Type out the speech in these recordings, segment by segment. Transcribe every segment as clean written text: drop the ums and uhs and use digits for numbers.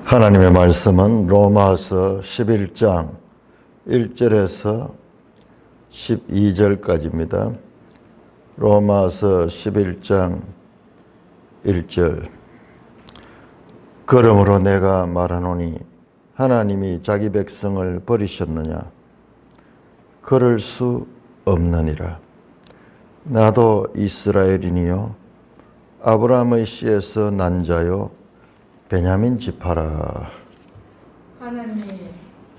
하나님의 말씀은 로마서 11장 1절에서 12절까지입니다. 로마서 11장 1절. 그러므로 내가 말하노니 하나님이 자기 백성을 버리셨느냐? 그럴 수 없느니라. 나도 이스라엘인이요 아브라함의 씨에서 난 자요 베냐민 지파라. 하나님이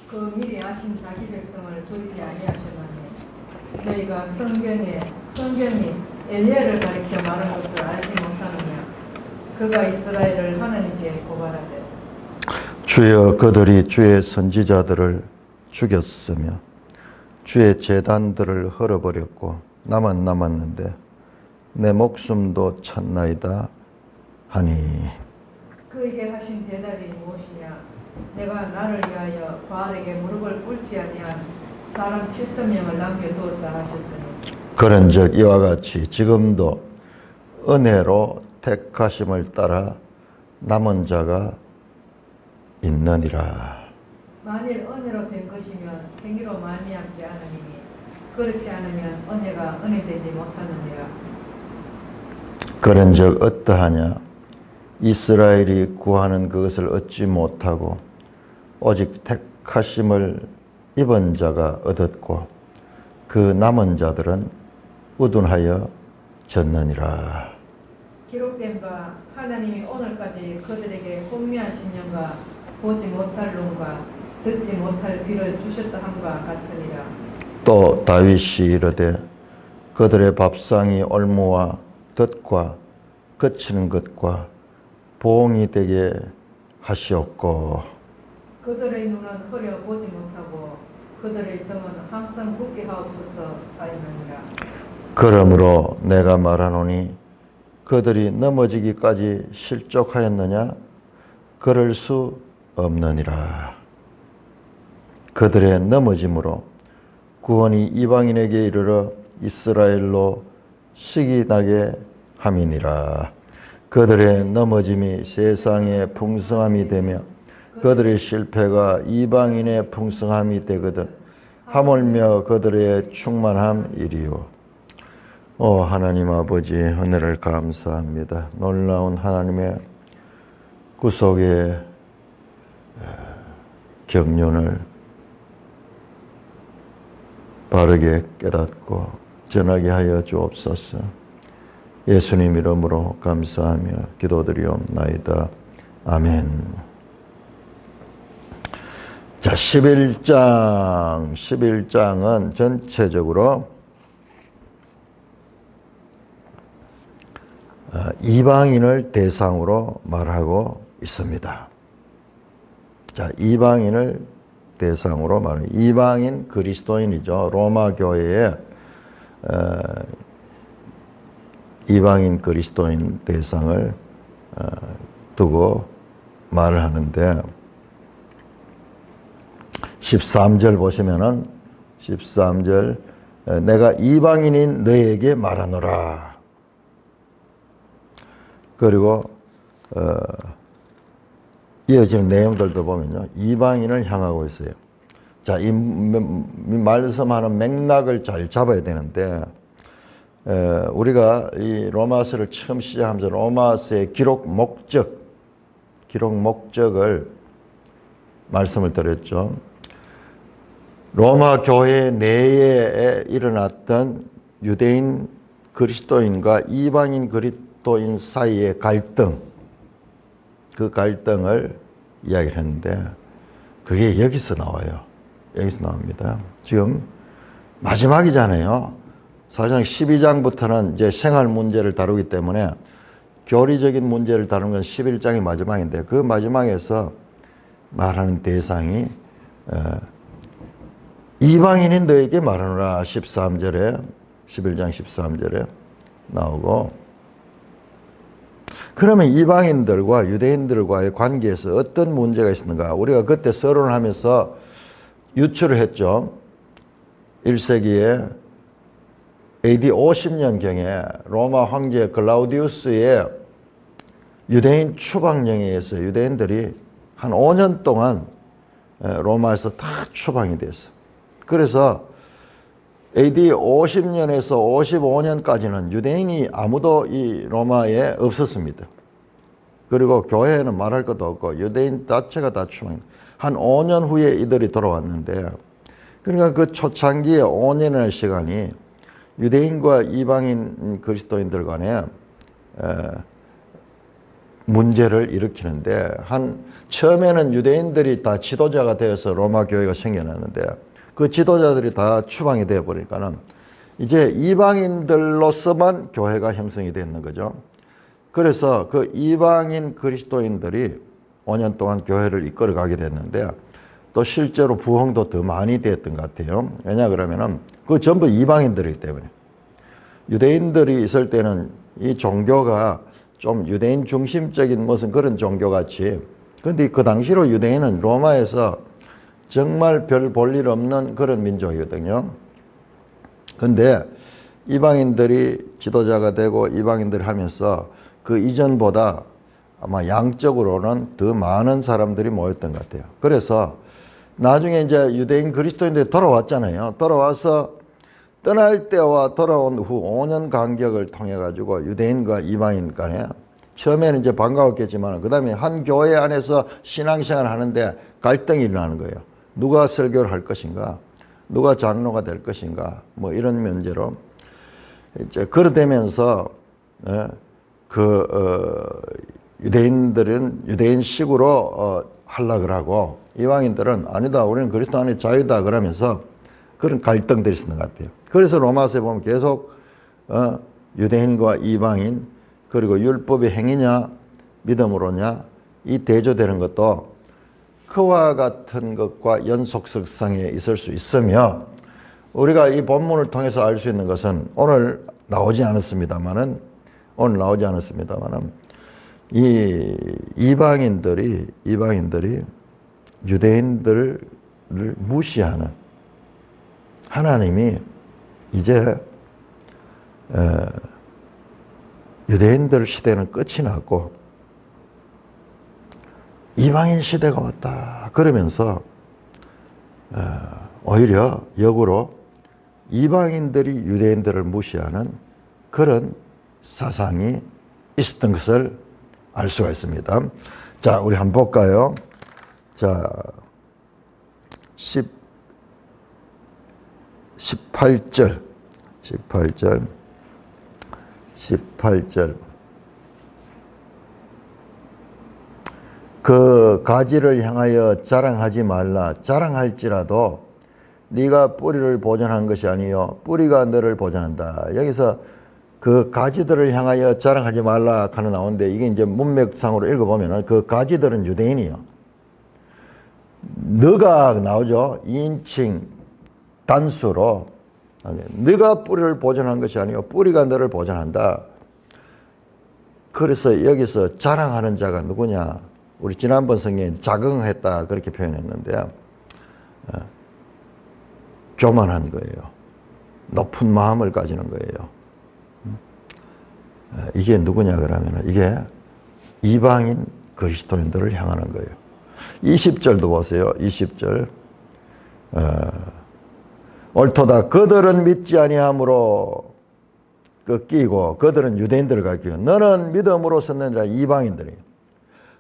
그 미리 아신 자기 백성을 버리지 아니하셨나니 너희가 성경이 엘리야를 가리켜 말한 것을 알지 못하느냐? 그가 이스라엘을 하나님께 고발하되 주여 그들이 주의 선지자들을 죽였으며 주의 제단들을 헐어버렸고 나만 남았는데 내 목숨도 찼나이다 하니. 그에게 하신 대답이 무엇이냐? 내가 나를 위하여 바알에게 무릎을 꿇지 아니한 사람 7,000명을 남겨두었다 하셨으니 그런즉 이와 같이 지금도 은혜로 택하심을 따라 남은 자가 있느니라. 만일 은혜로 된 것이면 행위로 말미암지 않으니 그렇지 않으면 은혜가 은혜되지 못하느니라. 그런즉 어떠하냐? 이스라엘이 구하는 그것을 얻지 못하고 오직 택하심을 입은 자가 얻었고 그 남은 자들은 우둔하여 졌느니라. 기록된 바 하나님이 오늘까지 그들에게 혼미한 심령과 보지 못할 눈과 듣지 못할 귀를 주셨다 함과 같으니라. 또 다윗이 이르되 그들의 밥상이 올무와 덫과 거치는 것과 보응이 되게 하시옵고 그들의 눈은 흐려 보지 못하고 그들의 등은 항상 굳게 하옵소서 하였느니라. 그러므로 내가 말하노니 그들이 넘어지기까지 실족하였느냐? 그럴 수 없느니라. 그들의 넘어짐으로 구원이 이방인에게 이르러 이스라엘로 식이 나게 함이니라. 그들의 넘어짐이 세상의 풍성함이 되며 그들의 실패가 이방인의 풍성함이 되거든 하물며 그들의 충만함이리요. 오 하나님 아버지, 은혜를 감사합니다. 놀라운 하나님의 구속의 경륜을 바르게 깨닫고 전하게 하여 주옵소서. 예수님 이름으로 감사하며 기도드리옵나이다. 아멘. 자, 11장은 전체적으로 이방인을 대상으로 말하고 있습니다. 자, 이방인을 대상으로 말하는 이방인 그리스도인이죠. 로마 교회에 이방인 그리스도인 대상을 두고 말을 하는데 13절 보시면은 13절 내가 이방인인 너에게 말하노라. 그리고 이어지는 내용들도 보면요 이방인을 향하고 있어요. 자, 이 말씀하는 맥락을 잘 잡아야 되는데 우리가 이 로마서를 처음 시작하면서 로마서의 기록 목적을 말씀을 드렸죠. 로마 교회 내에 일어났던 유대인 그리스도인과 이방인 그리스도인 사이의 갈등, 그 갈등을 이야기를 했는데 그게 여기서 나와요. 여기서 나옵니다. 지금 마지막이잖아요. 사실상 12장부터는 이제 생활 문제를 다루기 때문에 교리적인 문제를 다루는 건 11장이 마지막인데 그 마지막에서 말하는 대상이 이방인인 너에게 말하노라 13절에 11장 13절에 나오고 그러면 이방인들과 유대인들과의 관계에서 어떤 문제가 있었는가? 우리가 그때 서론을 하면서 유추를 했죠. 1세기에 AD 50년경에 로마 황제 글라우디우스의 유대인 추방령에 의해서 유대인들이 한 5년 동안 로마에서 다 추방이 됐어. 그래서 AD 50년에서 55년까지는 유대인이 아무도 이 로마에 없었습니다. 그리고 교회에는 말할 것도 없고 유대인 자체가 다 추방이. 한 5년 후에 이들이 돌아왔는데, 그러니까 그 초창기에 5년의 시간이 유대인과 이방인 그리스도인들 간에 문제를 일으키는데, 처음에는 유대인들이 다 지도자가 되어서 로마 교회가 생겨났는데, 그 지도자들이 다 추방이 되어 버리니까는 이제 이방인들로서만 교회가 형성이 되는 거죠. 그래서 그 이방인 그리스도인들이 5년 동안 교회를 이끌어 가게 됐는데, 또 실제로 부흥도 더 많이 됐던 것 같아요. 왜냐 그러면은 그 전부 이방인들이기 때문에. 유대인들이 있을 때는 이 종교가 좀 유대인 중심적인 무슨 그런 종교 같이, 근데 그 당시로 유대인은 로마에서 정말 별 볼 일 없는 그런 민족이거든요. 근데 이방인들이 지도자가 되고 이방인들이 하면서 그 이전보다 아마 양적으로는 더 많은 사람들이 모였던 것 같아요. 그래서 나중에 이제 유대인 그리스도인들이 돌아왔잖아요. 돌아와서 떠날 때와 돌아온 후 5년 간격을 통해 가지고 유대인과 이방인 간에 처음에는 이제 반가웠겠지만 그 다음에 한 교회 안에서 신앙생활을 하는데 갈등이 일어나는 거예요. 누가 설교를 할 것인가, 누가 장로가 될 것인가, 뭐 이런 문제로 이제 그러되면서 유대인들은 유대인식으로 하려고 하고 이방인들은 아니다, 우리는 그리스도 안에 자유다 그러면서 그런 갈등들이 있었던 것 같아요. 그래서 로마서에 보면 계속 유대인과 이방인, 그리고 율법의 행위냐 믿음으로냐 이 대조되는 것도 그와 같은 것과 연속성에 있을 수 있으며, 우리가 이 본문을 통해서 알 수 있는 것은 오늘 나오지 않았습니다만은 이 이방인들이 유대인들을 무시하는, 하나님이 이제 유대인들 시대는 끝이 났고 이방인 시대가 왔다 그러면서 오히려 역으로 이방인들이 유대인들을 무시하는 그런 사상이 있었던 것을 알 수가 있습니다. 자, 우리 한번 볼까요? 자, 18절 그 가지를 향하여 자랑하지 말라. 자랑할지라도 네가 뿌리를 보존한 것이 아니요 뿌리가 너를 보존한다. 여기서 그 가지들을 향하여 자랑하지 말라 하는 나오는데, 이게 이제 문맥상으로 읽어보면 그 가지들은 유대인이요. 너가 나오죠. 2인칭 단수로 네가 뿌리를 보존한 것이 아니요 뿌리가 너를 보존한다. 그래서 여기서 자랑하는 자가 누구냐? 우리 지난번 성경에 자긍했다 그렇게 표현했는데, 교만한 거예요. 높은 마음을 가지는 거예요. 이게 누구냐 그러면 이게 이방인 그리스도인들을 향하는 거예요. 20절도 보세요. 20절 옳도다. 그들은 믿지 아니함으로 꺾이고, 그들은 유대인들을 가리키고 너는 믿음으로 섰느니라. 이방인들이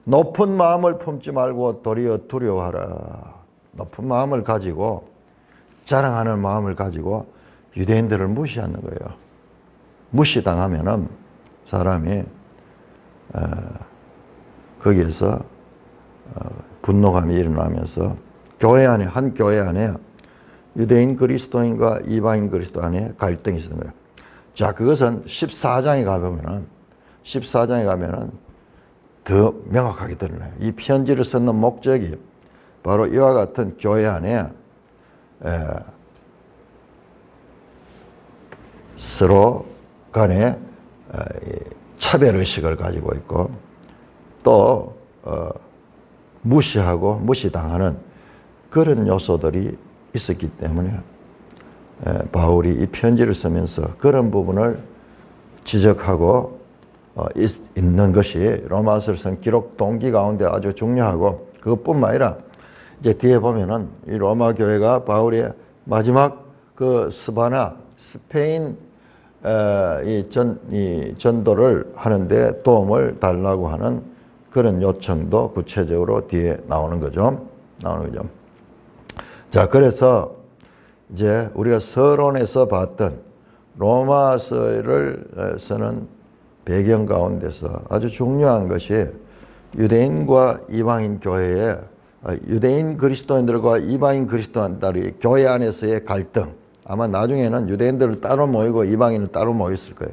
높은 마음을 품지 말고 도리어 두려워하라. 높은 마음을 가지고 자랑하는 마음을 가지고 유대인들을 무시하는 거예요. 무시당하면은 사람이 거기에서 분노감이 일어나면서 교회 안에, 한 교회 안에 유대인 그리스도인과 이방인 그리스도 안에 갈등이 있는 거예요. 자, 그것은 14장에 가면은 더 명확하게 드러나요. 이 편지를 쓰는 목적이 바로 이와 같은 교회 안에 서로 간에 차별의식을 가지고 있고 또 무시하고 무시당하는 그런 요소들이 있었기 때문에 바울이 이 편지를 쓰면서 그런 부분을 지적하고 있는 것이 로마서를 쓴 기록 동기 가운데 아주 중요하고 그것뿐만 아니라 이제 뒤에 보면은 이 로마 교회가 바울의 마지막 그 스바나 스페인 이 전도를 하는데 도움을 달라고 하는 그런 요청도 구체적으로 뒤에 나오는 거죠. 자, 그래서 이제 우리가 서론에서 봤던 로마서를 쓰는 배경 가운데서 아주 중요한 것이 유대인과 이방인 교회의 유대인 그리스도인들과 이방인 그리스도인들이 교회 안에서의 갈등, 아마 나중에는 유대인들을 따로 모이고 이방인을 따로 모였을 거예요.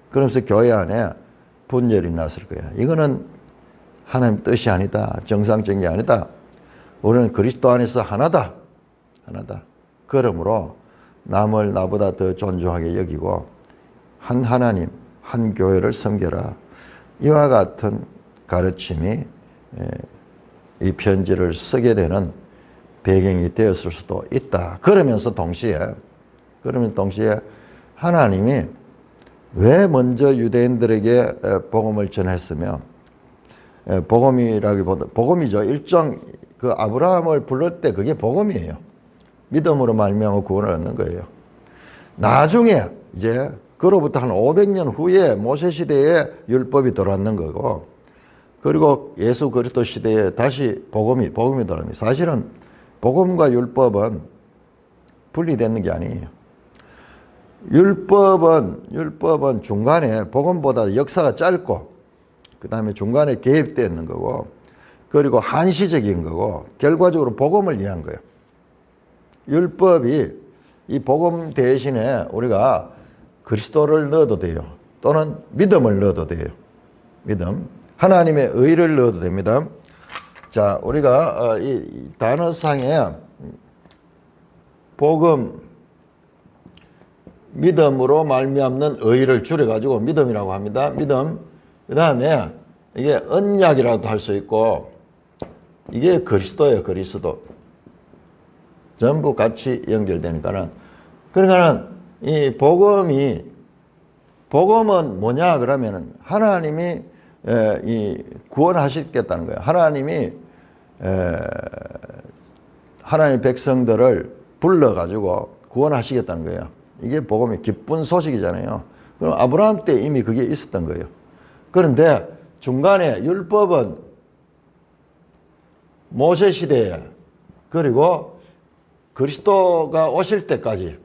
그러면서 교회 안에 분열이 났을 거예요. 이거는 하나님 뜻이 아니다. 정상적인 게 아니다. 우리는 그리스도 안에서 하나다. 그러므로 남을 나보다 더 존중하게 여기고 한 하나님, 한 교회를 섬겨라. 이와 같은 가르침이 이 편지를 쓰게 되는 배경이 되었을 수도 있다. 그러면서 동시에 하나님이 왜 먼저 유대인들에게 복음을 전했으며, 복음이라기보다 복음이죠. 일종 그 아브라함을 부를 때 그게 복음이에요. 믿음으로 말미암아 구원을 얻는 거예요. 나중에 이제 그로부터 한 500년 후에 모세 시대에 율법이 들어왔는 거고, 그리고 예수 그리스도 시대에 다시 복음이 들어옵니다. 사실은 복음과 율법은 분리되는 게 아니에요. 율법은 중간에 복음보다 역사가 짧고, 그 다음에 중간에 개입되어 있는 거고, 그리고 한시적인 거고, 결과적으로 복음을 위한 거예요. 율법이 이 복음 대신에 우리가 그리스도를 넣어도 돼요. 또는 믿음을 넣어도 돼요. 믿음. 하나님의 의를 넣어도 됩니다. 자, 우리가 이 단어상에 복음, 믿음으로 말미암는 의를 줄여가지고 믿음이라고 합니다. 믿음. 그 다음에 이게 언약이라고도 할 수 있고, 이게 그리스도예요. 그리스도. 전부 같이 연결되니까는. 그러니까는 이 복음은 뭐냐 그러면은 하나님이 이 구원하시겠다는 거예요. 하나님이 하나님의 백성들을 불러가지고 구원하시겠다는 거예요. 이게 복음의 기쁜 소식이잖아요. 그럼 아브라함 때 이미 그게 있었던 거예요. 그런데 중간에 율법은 모세 시대에, 그리고 그리스도가 오실 때까지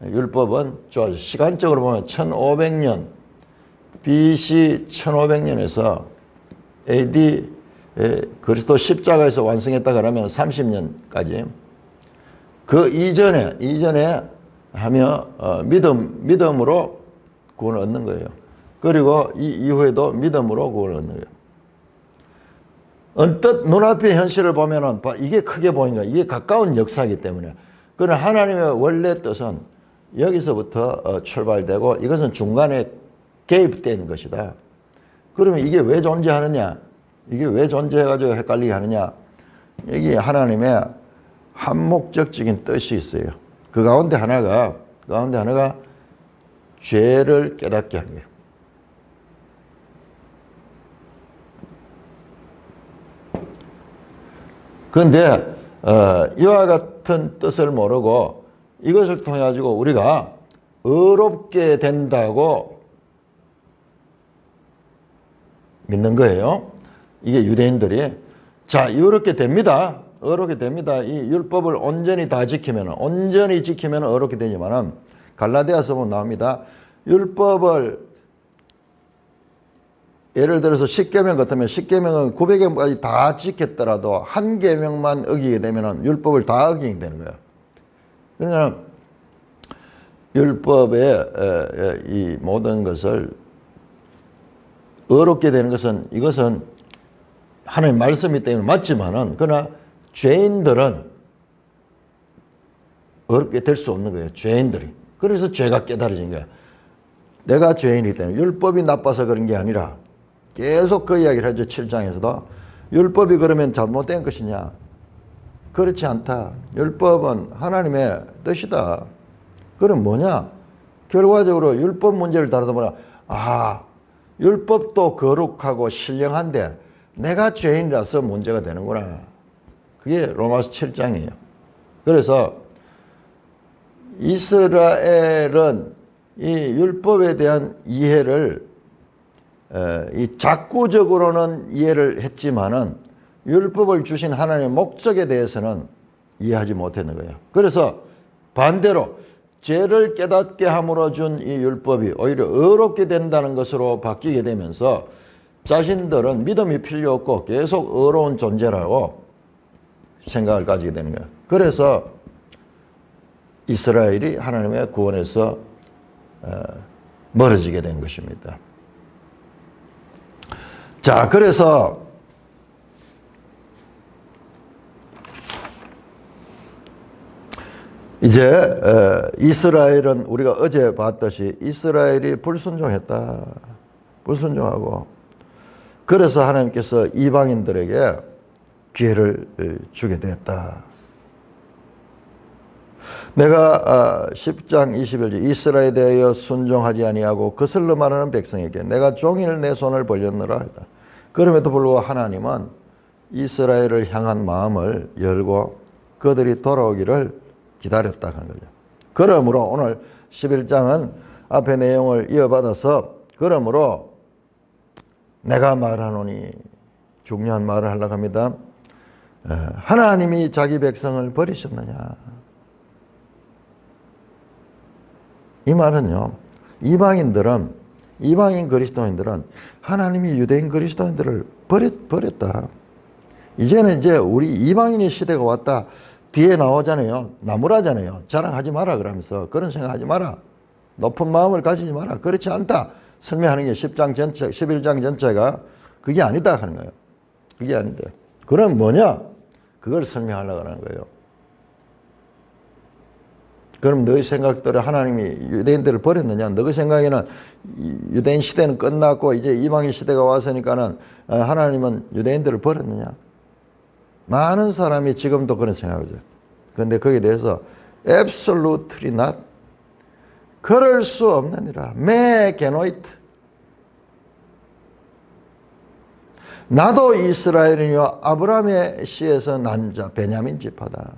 율법은 시간적으로 보면 1500년, BC 1500년에서 AD 그리스도 십자가에서 완성했다 그러면 30년까지, 그 이전에 하며 믿음으로 구원을 얻는 거예요. 그리고 이 이후에도 믿음으로 구원을 얻는 거예요. 언뜻 눈앞의 현실을 보면은 이게 크게 보이니까 이게 가까운 역사이기 때문에. 그러나 하나님의 원래 뜻은 여기서부터 출발되고 이것은 중간에 개입된 것이다. 그러면 이게 왜 존재하느냐? 이게 왜 존재해가지고 헷갈리게 하느냐? 여기 하나님의 한목적적인 뜻이 있어요. 그 가운데 하나가 죄를 깨닫게 하는 거예요. 그런데 이와 같은 뜻을 모르고 이것을 통해 가지고 우리가 의롭게 된다고 믿는 거예요. 이게 유대인들이. 자, 의롭게 됩니다. 이 율법을 온전히 지키면 의롭게 되지만은, 갈라디아서 보면 나옵니다. 율법을 예를 들어서 10계명 같으면 10계명은 900계명까지 다 지켰더라도 한 계명만 어기게 되면 율법을 다 어기게 되는 거예요. 그러니까 율법의 이 모든 것을 의롭게 되는 것은, 이것은 하나님 말씀이기 때문에 맞지만은, 그러나 죄인들은 의롭게 될 수 없는 거예요. 죄인들이. 그래서 죄가 깨달아진 거야. 내가 죄인이기 때문에. 율법이 나빠서 그런 게 아니라, 계속 그 이야기를 하죠. 7장에서도. 율법이 그러면 잘못된 것이냐? 그렇지 않다. 율법은 하나님의 뜻이다. 그럼 뭐냐? 결과적으로 율법 문제를 다루다 보면, 율법도 거룩하고 신령한데 내가 죄인이라서 문제가 되는구나. 그게 로마서 7장이에요. 그래서 이스라엘은 이 율법에 대한 이해를 이 작구적으로는 이해를 했지만은 율법을 주신 하나님의 목적에 대해서는 이해하지 못했는 거예요. 그래서 반대로 죄를 깨닫게 함으로 준 이 율법이 오히려 의롭게 된다는 것으로 바뀌게 되면서 자신들은 믿음이 필요 없고 계속 의로운 존재라고 생각을 가지게 되는 거예요. 그래서 이스라엘이 하나님의 구원에서 멀어지게 된 것입니다. 자, 그래서 이제 이스라엘은 우리가 어제 봤듯이 이스라엘이 불순종했다. 불순종하고 그래서 하나님께서 이방인들에게 기회를 주게 됐다. 내가 10장 21절 이스라엘에 대하여 순종하지 아니하고 거슬러 말하는 백성에게 내가 종일 내 손을 벌렸노라 하다. 그럼에도 불구하고 하나님은 이스라엘을 향한 마음을 열고 그들이 돌아오기를 기다렸다 하는 거죠. 그러므로 오늘 11장은 앞의 내용을 이어받아서 그러므로 내가 말하노니 중요한 말을 하려고 합니다. 하나님이 자기 백성을 버리셨느냐. 이 말은요. 이방인 그리스도인들은 하나님이 유대인 그리스도인들을 버렸다. 이제는 이제 우리 이방인의 시대가 왔다. 뒤에 나오잖아요. 나무라잖아요. 자랑하지 마라 그러면서 그런 생각하지 마라. 높은 마음을 가지지 마라. 그렇지 않다. 설명하는 게 10장 전체, 11장 전체가 그게 아니다 하는 거예요. 그게 아닌데. 그럼 뭐냐? 그걸 설명하려고 하는 거예요. 그럼 너희 생각대로 하나님이 유대인들을 버렸느냐? 너희 생각에는 유대인 시대는 끝났고 이제 이방인 시대가 왔으니까는 하나님은 유대인들을 버렸느냐? 많은 사람이 지금도 그런 생각을 해요. 그런데 거기에 대해서 absolutely not. 그럴 수 없느니라. me genoit. 나도 이스라엘이요 아브라함의 씨에서 난 자 베냐민 지파다.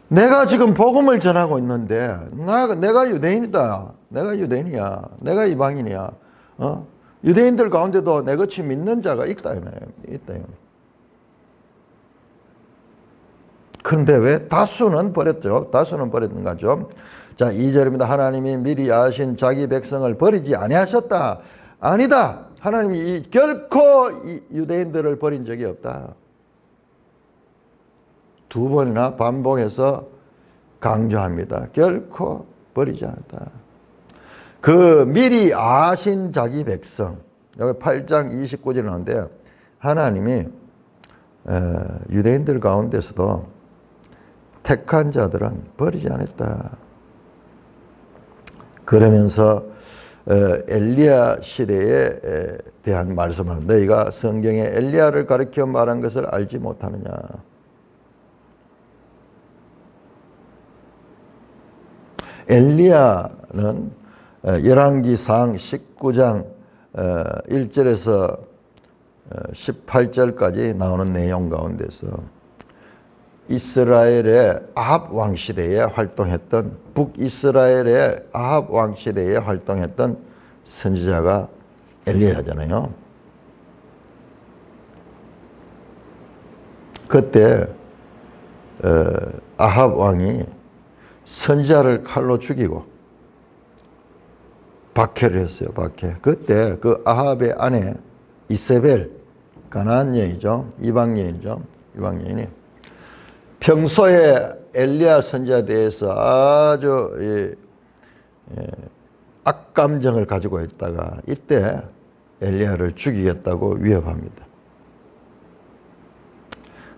내가 지금 복음을 전하고 있는데 내가 유대인이다. 내가 유대인이야. 내가 이방인이야. 유대인들 가운데도 내같이 믿는 자가 있다. 그런데 왜 다수는 버렸죠? 다수는 버렸는가 좀. 자, 2절입니다. 하나님이 미리 아신 자기 백성을 버리지 아니하셨다. 아니다. 하나님이 결코 유대인들을 버린 적이 없다. 두 번이나 반복해서 강조합니다. 결코 버리지 않았다. 그 미리 아신 자기 백성. 여기 8장 29절에 나오는데 하나님이 유대인들 가운데서도 택한 자들은 버리지 않았다. 그러면서 엘리야 시대에 대한 말씀을 너희가 성경에 엘리야를 가리켜 말한 것을 알지 못하느냐. 엘리야는 열왕기상 19장 1절에서 18절까지 나오는 내용 가운데서 이스라엘의 아합 왕시대에 활동했던 북이스라엘의 아합 왕시대에 활동했던 선지자가 엘리야잖아요. 그때 아합 왕이 선지자를 칼로 죽이고 박해를 했어요. 박해. 그때 그 아합의 아내 이세벨, 가나안 여인이죠. 이방 여인이죠. 이방 여인이 평소에 엘리야 선지자에 대해서 아주 악감정을 가지고 있다가 이때 엘리야를 죽이겠다고 위협합니다.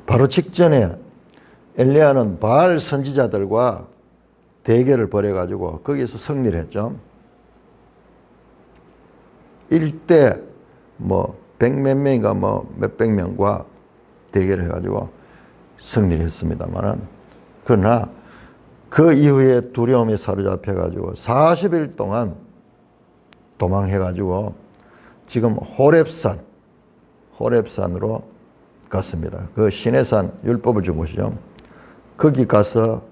바로 직전에 엘리야는 바알 선지자들과 대결을 벌여가지고 거기서 승리를 했죠. 1대 백몇 명인가 몇백 명과 대결을 해가지고 승리를 했습니다만은 그러나 그 이후에 두려움에 사로잡혀가지고 40일 동안 도망해가지고 지금 호렙산 호렙산으로 갔습니다. 그 시내산 율법을 준 곳이죠. 거기 가서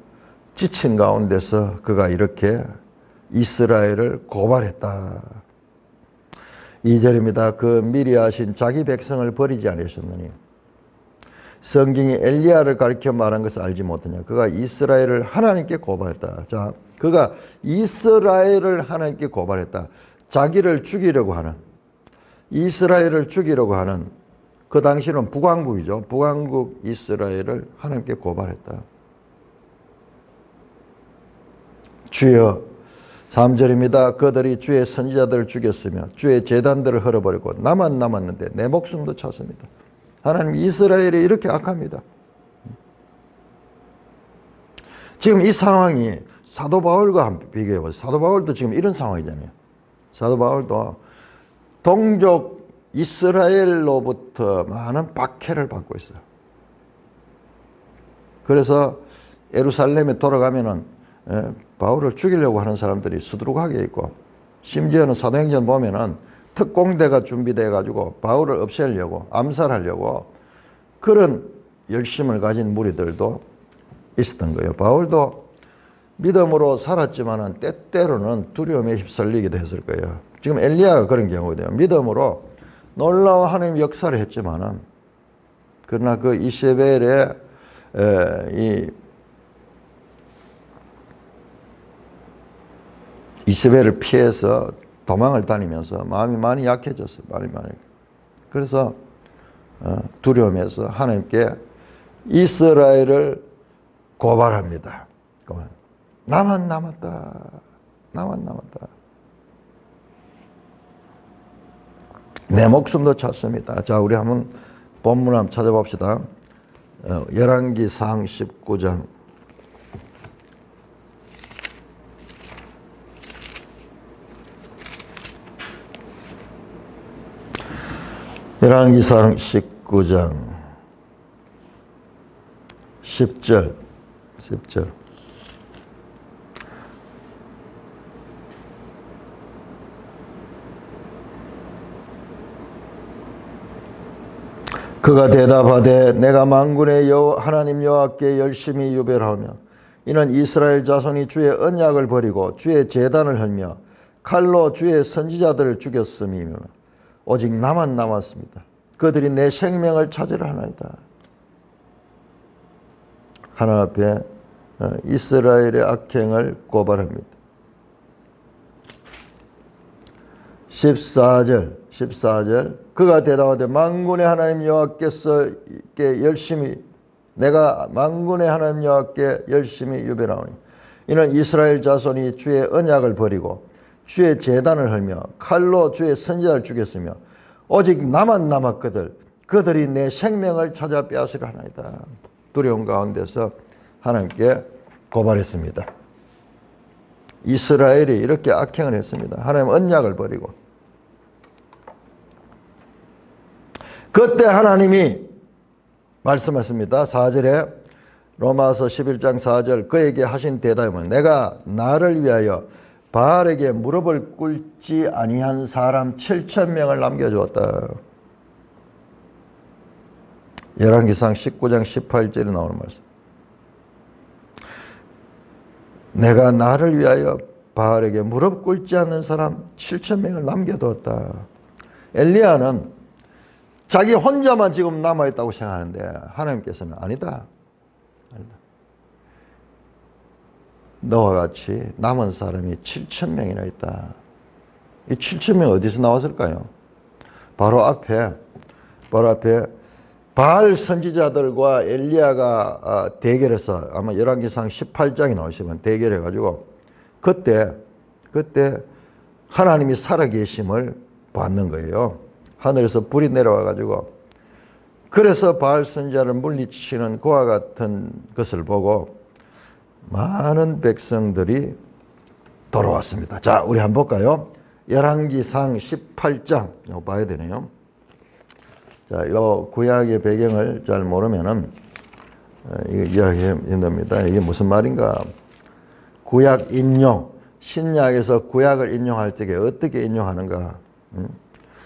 지친 가운데서 그가 이렇게 이스라엘을 고발했다. 2절입니다. 그 미리 하신 자기 백성을 버리지 않으셨느니 성경이 엘리야를 가리켜 말한 것을 알지 못하냐. 그가 이스라엘을 하나님께 고발했다. 자, 그가 이스라엘을 하나님께 고발했다. 자기를 죽이려고 하는, 이스라엘을 죽이려고 하는, 그 당시는 북왕국이죠. 북왕국 이스라엘을 하나님께 고발했다. 주여, 3절입니다. 그들이 주의 선지자들을 죽였으며 주의 제단들을 헐어버리고 나만 남았는데 내 목숨도 찾습니다. 하나님, 이스라엘이 이렇게 악합니다. 지금 이 상황이 사도 바울과 한번 비교해 보세요. 사도 바울도 지금 이런 상황이잖아요. 사도 바울도 동족 이스라엘로부터 많은 박해를 받고 있어요. 그래서 예루살렘에 돌아가면은 바울을 죽이려고 하는 사람들이 수두룩하게 있고, 심지어는 사도행전 보면은 특공대가 준비돼 가지고 바울을 없애려고, 암살하려고 그런 열심을 가진 무리들도 있었던 거예요. 바울도 믿음으로 살았지만은 때때로는 두려움에 휩쓸리기도 했을 거예요. 지금 엘리야가 그런 경우거든요. 믿음으로 놀라운 하나님 역사를 했지만은, 그러나 그 이세벨의 이세벨을 피해서 도망을 다니면서 마음이 많이 약해졌어요. 많이. 그래서 두려움에서 하나님께 이스라엘을 고발합니다. 나만 남았다. 나만 남았다. 내 목숨도 찾습니다. 자, 우리 한번 본문 한번 찾아봅시다. 열왕기상 19장. 열왕기상 19장 10절. 그가 대답하되 내가 만군의 하나님 여호와께 열심히 유별하며 이는 이스라엘 자손이 주의 언약을 버리고 주의 제단을 헐며 칼로 주의 선지자들을 죽였음이며 오직 나만 남았습니다. 그들이 내 생명을 찾으려 하나이다. 하나님 앞에 이스라엘의 악행을 고발합니다. 14절 그가 대답하되 만군의 하나님 여호와께서 내가 만군의 하나님 여호와께 열심히 유별하오니 이는 이스라엘 자손이 주의 언약을 버리고 주의 제단을 헐며 칼로 주의 선지자를 죽였으며 오직 나만 남았거든 그들이 내 생명을 찾아 빼앗으려 하나이다. 두려움 가운데서 하나님께 고발했습니다. 이스라엘이 이렇게 악행을 했습니다. 하나님 언약을 버리고. 그때 하나님이 말씀하십니다. 4절에 로마서 11장 4절 그에게 하신 대답은 내가 나를 위하여 바알에게 무릎을 꿇지 아니한 사람 7,000명을 남겨주었다. 열왕기상 19장 18절에 나오는 말씀. 내가 나를 위하여 바알에게 무릎 꿇지 않는 사람 7,000명을 남겨두었다. 엘리야는 자기 혼자만 지금 남아있다고 생각하는데 하나님께서는 아니다. 너와 같이 남은 사람이 7,000명이나 있다. 이 7,000명 어디서 나왔을까요? 바로 앞에 바알 선지자들과 엘리야가 대결해서 아마 열왕기상 18장에 나오시면 대결해가지고 그때 하나님이 살아계심을 받는 거예요. 하늘에서 불이 내려와가지고 그래서 바알 선지자를 물리치는 그와 같은 것을 보고 많은 백성들이 돌아왔습니다. 자, 우리 한번 볼까요? 열왕기상 18장 이거 봐야 되네요. 자, 이거 구약의 배경을 잘 모르면은 이거 이해하기 힘듭니다. 이게 무슨 말인가? 구약 인용, 신약에서 구약을 인용할 때 어떻게 인용하는가?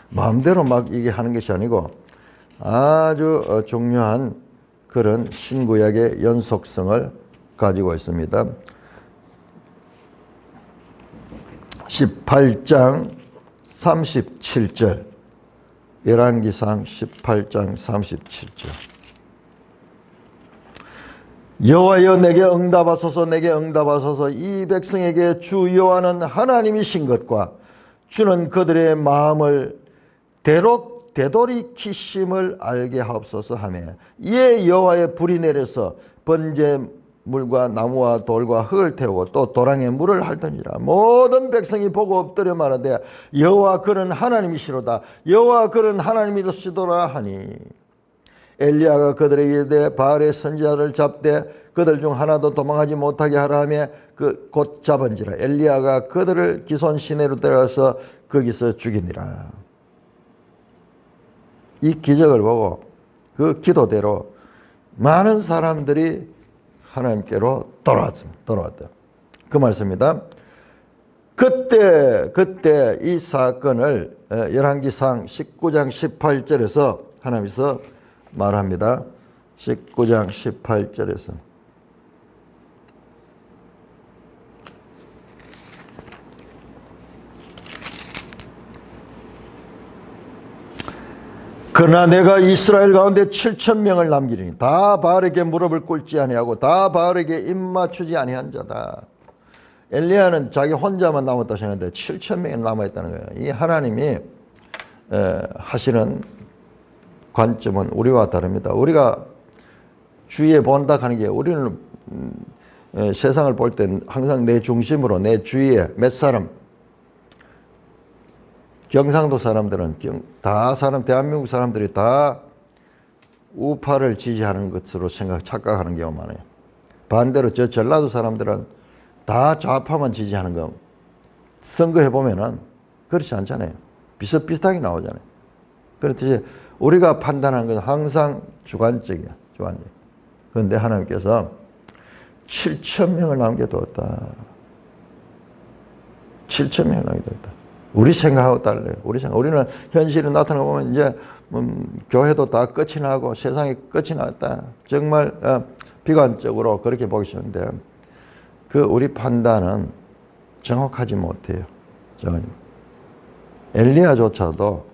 마음대로 막 이게 하는 것이 아니고 아주 중요한 그런 신구약의 연속성을 가지고 있습니다. 18장 37절, 열왕기상 18장 37절. 여호와여 내게 응답하소서, 내게 응답하소서. 이 백성에게 주 여호와는 하나님이신 것과 주는 그들의 마음을 되돌이키심을 알게 하옵소서 하며, 이에 여호와의 불이 내려서 번제물과 나무와 돌과 흙을 태우고 또 도랑에 물을 핥으니라. 모든 백성이 보고 엎드려 말하되 여호와 그는 하나님이시로다, 여호와 그는 하나님이시도라 하니, 엘리야가 그들에게 이르되 바알의 선지자를 잡되 그들 중 하나도 도망하지 못하게 하라 하며 곧 잡은지라. 엘리야가 그들을 기손 시내로 데려가서 거기서 죽이니라. 이 기적을 보고 그 기도대로 많은 사람들이 하나님께로 돌아왔다. 그 말씀입니다. 그때 이 사건을 열왕기상 19장 18절에서 하나님께서 말합니다. 19장 18절에서 그러나 내가 이스라엘 가운데 7,000명을 남기리니 다 바알에게 무릎을 꿇지 아니하고 다 바알에게 입 맞추지 아니한 자다. 엘리야는 자기 혼자만 남았다 생각했는데 7,000명이 남아있다는 거예요. 이 하나님이 하시는 관점은 우리와 다릅니다. 우리가 주위에 본다 하는 게, 우리는 세상을 볼 때 항상 내 중심으로 내 주위에 몇 사람, 경상도 사람들은 대한민국 사람들이 다 우파를 지지하는 것으로 착각하는 경우가 많아요. 반대로 저 전라도 사람들은 다 좌파만 지지하는 거, 선거해 보면은 그렇지 않잖아요. 비슷비슷하게 나오잖아요. 그렇듯이 우리가 판단하는 건 항상 주관적이야, 주관적. 그런데 하나님께서 7,000명을 남겨두었다. 7,000명을 남겨두었다. 우리 생각하고 달라요. 우리는 현실이 나타나고 보면 이제 교회도 다 끝이 나고 세상이 끝이 났다. 정말 비관적으로 그렇게 보기 쉬운데, 우리 판단은 정확하지 못해요. 엘리야조차도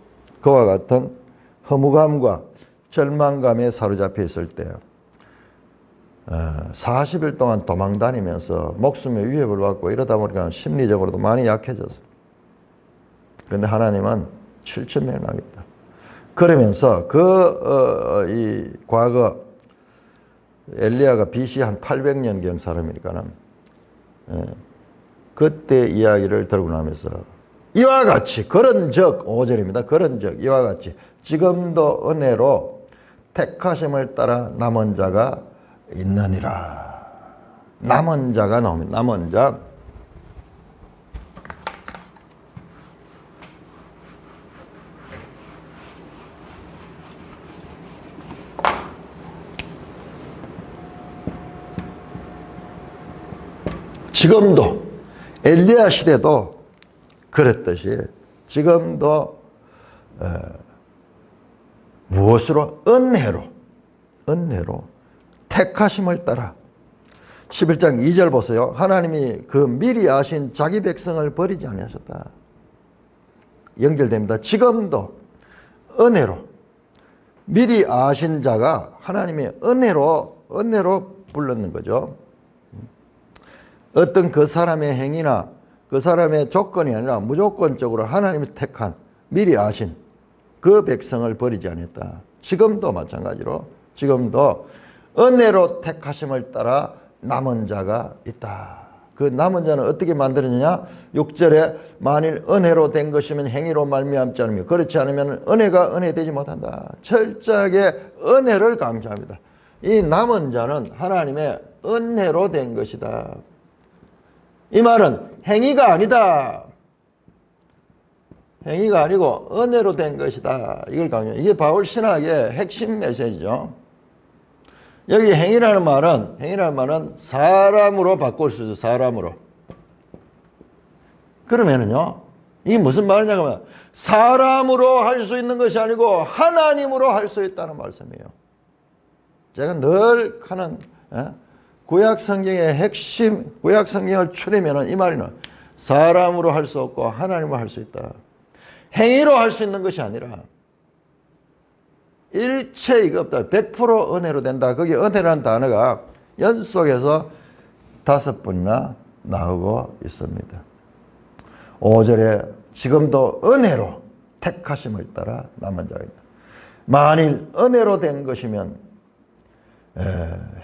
그와 같은 허무감과 절망감에 사로잡혀 있을 때 40일 동안 도망 다니면서 목숨의 위협을 받고 이러다 보니까 심리적으로도 많이 약해졌어요. 그런데 하나님은 7,000명을 남겼다. 그러면서 이 과거 엘리야가 BC 한 800년경 사람이니까는 그때 이야기를 들고 나면서 이와 같이 그런즉 5절입니다. 그런즉 이와 같이 지금도 은혜로 택하심을 따라 남은 자가 있느니라. 남은 자가 나옵니다. 남은 자. 지금도 엘리야 시대도 그랬듯이 지금도 무엇으로? 은혜로 택하심을 따라. 11장 2절 보세요. 하나님이 미리 아신 자기 백성을 버리지 아니하셨다. 연결됩니다. 지금도 은혜로, 미리 아신 자가 하나님의 은혜로 불렀는 거죠. 어떤 그 사람의 행위나 그 사람의 조건이 아니라 무조건적으로 하나님이 택한, 미리 아신 그 백성을 버리지 않았다. 지금도 마찬가지로 지금도 은혜로 택하심을 따라 남은 자가 있다. 그 남은 자는 어떻게 만들어지냐? 6절에 만일 은혜로 된 것이면 행위로 말미암지 않으며 그렇지 않으면 은혜가 은혜되지 못한다. 철저하게 은혜를 강조합니다. 이 남은 자는 하나님의 은혜로 된 것이다. 이 말은 행위가 아니다. 행위가 아니고 은혜로 된 것이다. 이걸 강조해요. 이게 바울 신학의 핵심 메시지죠. 여기 행위라는 말은 사람으로 바꿀 수 있어요. 사람으로. 그러면은요, 이게 무슨 말이냐면 사람으로 할 수 있는 것이 아니고 하나님으로 할 수 있다는 말씀이에요. 제가 늘 하는 구약 성경의 핵심, 구약 성경을 추리면은 이 말이는 사람으로 할 수 없고 하나님으로 할 수 있다. 행위로 할 수 있는 것이 아니라 일체 이거 없다. 100% 은혜로 된다. 거기 은혜라는 단어가 연속해서 5번이나 나오고 있습니다. 5절에 지금도 은혜로 택하심을 따라 남은 자가 있다. 만일 은혜로 된 것이면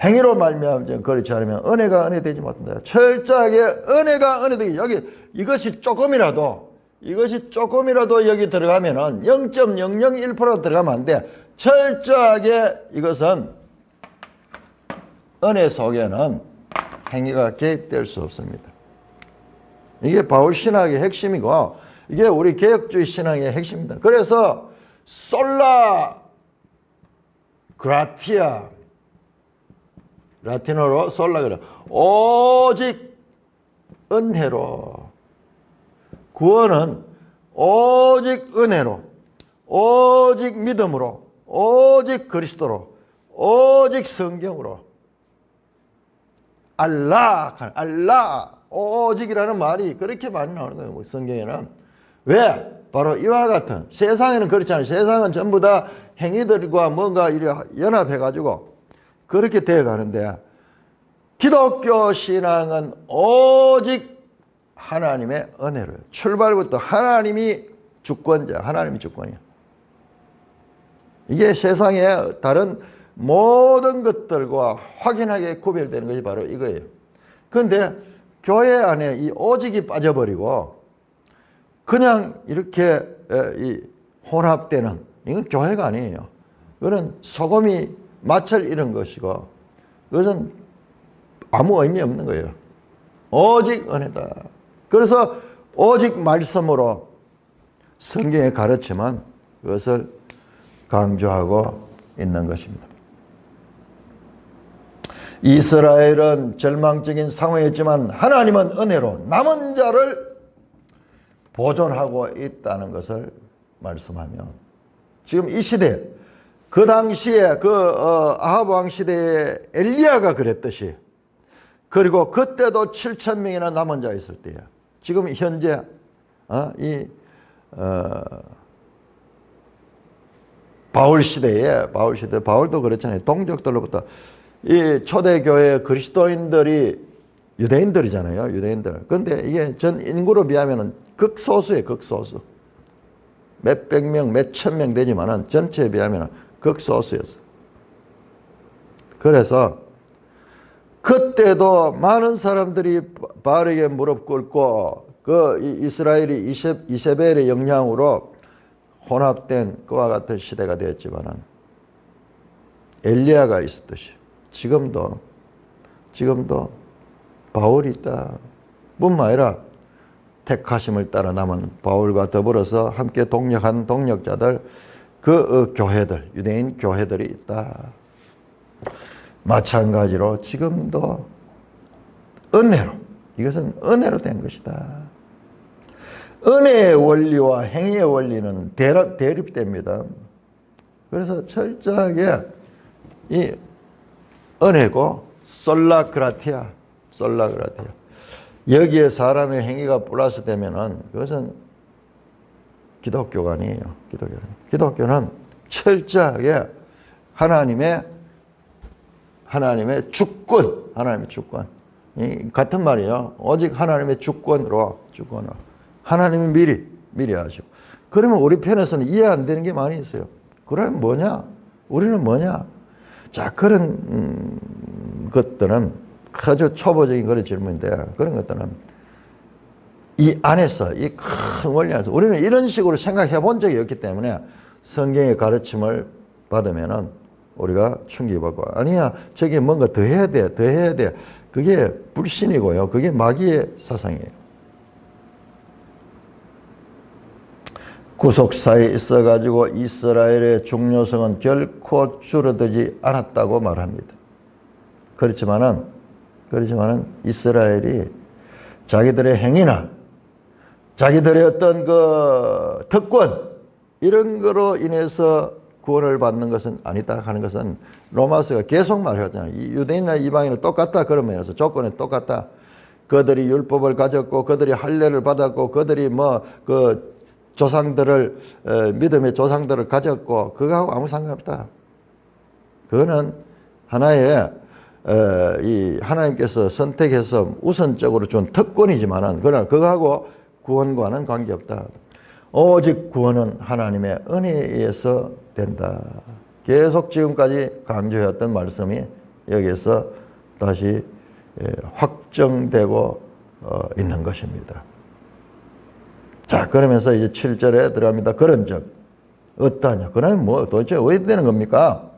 행위로 말미암아 그렇지 않으면 은혜가 은혜되지 못한다. 철저하게 은혜가 은혜되기 여기 이것이 조금이라도 여기 들어가면은 0.001% 들어가면 안 돼. 철저하게 이것은 은혜 속에는 행위가 개입될 수 없습니다. 이게 바울 신학의 핵심이고 이게 우리 개혁주의 신학의 핵심입니다. 그래서 솔라 그라티아 라틴어로 솔라 그래 오직 은혜로 구원은 오직 은혜로 오직 믿음으로 오직 그리스도로 오직 성경으로 알라 오직이라는 말이 그렇게 많이 나오는 거예요. 성경에는 왜? 바로 이와 같은 세상에는 그렇지 않아요. 세상은 전부 다 행위들과 뭔가 이렇게 연합해가지고 그렇게 되어가는데 기독교 신앙은 오직 하나님의 은혜로요. 출발부터 하나님이 주권자, 하나님이 주권이야. 이게 세상의 다른 모든 것들과 확연하게 구별되는 것이 바로 이거예요. 그런데 교회 안에 이 오직이 빠져버리고 그냥 이렇게 혼합되는 이건 교회가 아니에요. 그건 소금이 맛을 잃은 것이고 그것은 아무 의미 없는 거예요. 오직 은혜다. 그래서 오직 말씀으로 성경의 가르침은 그것을 강조하고 있는 것입니다. 이스라엘은 절망적인 상황이었지만 하나님은 은혜로 남은 자를 보존하고 있다는 것을 말씀하며 지금 이 시대 그 당시에 아합 왕 시대에 엘리야가 그랬듯이 그리고 그때도 7,000명이나 남은 자 있을 때야. 지금 현재 바울 시대에 바울도 그렇잖아요. 동족들로부터 이 초대교회 그리스도인들이 유대인들이잖아요. 유대인들. 그런데 이게 전 인구로 비하면 극소수예요. 극소수. 몇백 명, 몇천 명 되지만은 전체에 비하면 극소수였어. 그래서 그때도 많은 사람들이 바알에게 무릎 꿇고 그 이스라엘이 이세벨의 영향으로 혼합된 그와 같은 시대가 되었지만은 엘리야가 있었듯이 지금도 바울이 있다. 뿐만 아니라 택하심을 따라 남은 바울과 더불어서 함께 동력한 동력자들 그 교회들 유대인 교회들이 있다. 마찬가지로 지금도 은혜로 이것은 은혜로 된 것이다. 은혜의 원리와 행위의 원리는 대립됩니다. 그래서 철저하게 이 은혜고 솔라그라티아 여기에 사람의 행위가 플러스 되면은 그것은 기독교가 아니에요. 기독교는 철저하게 하나님의 주권, 이 같은 말이에요. 오직 하나님의 주권으로 하나님이 미리 하시고. 그러면 우리 편에서는 이해 안 되는 게 많이 있어요. 그러면 뭐냐? 우리는 뭐냐? 자, 그런 것들은 아주 초보적인 그런 질문인데 그런 것들은 이 안에서 이 큰 원리 안에서 우리는 이런 식으로 생각해 본 적이 없기 때문에 성경의 가르침을 받으면은 우리가 충격받고 아니야 저게 뭔가 더 해야 돼 그게 불신이고요. 그게 마귀의 사상이에요. 구속사에 있어가지고 이스라엘의 중요성은 결코 줄어들지 않았다고 말합니다. 그렇지만은 이스라엘이 자기들의 행위나 자기들의 어떤 그 특권 이런 거로 인해서 구원을 받는 것은 아니다 하는 것은 로마서가 계속 말하잖아요. 유대인이나 이방인은 똑같다 그런 면에서 조건은 똑같다. 그들이 율법을 가졌고 그들이 할례를 받았고 그들이 뭐 그 조상들을 믿음의 조상들을 가졌고 그거하고 아무 상관없다. 그거는 하나의 이 하나님께서 선택해서 우선적으로 준 특권이지만은 그러나 그거하고 구원과는 관계없다. 오직 구원은 하나님의 은혜에 의해서 된다. 계속 지금까지 강조해왔던 말씀이 여기에서 다시 확정되고 있는 것입니다. 자, 그러면서 이제 7절에 들어갑니다. 그런즉 어떠하냐? 그러면 뭐 도대체 왜 되는 겁니까?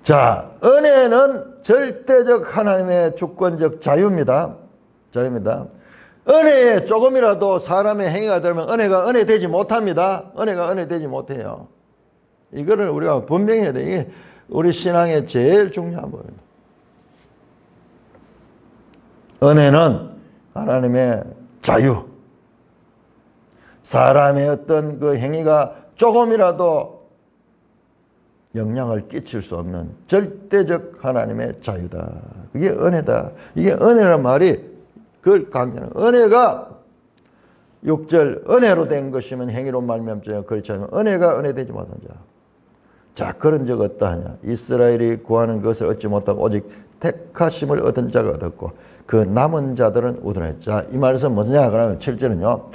자, 은혜는 절대적 하나님의 주권적 자유입니다. 자유입니다. 은혜에 조금이라도 사람의 행위가 들면 은혜가 은혜 되지 못합니다. 은혜가 은혜 되지 못해요. 이거를 우리가 분명히 해야 돼. 이게 우리 신앙의 제일 중요한 부분입니다. 은혜는 하나님의 자유. 사람의 어떤 그 행위가 조금이라도 영향을 끼칠 수 없는 절대적 하나님의 자유다. 그게 은혜다. 이게 은혜란 말이 그걸 강조하는 은혜가 6절 은혜로 된 것이면 행위로 말미암지 그렇지 않으면 은혜가 은혜 되지 못한 자. 자, 그런 적 어떠하냐? 이스라엘이 구하는 것을 얻지 못하고 오직 택하심을 얻은 자가 얻었고 그 남은 자들은 우둔했다. 자, 이 말에서 뭐냐? 그러면 7절은요.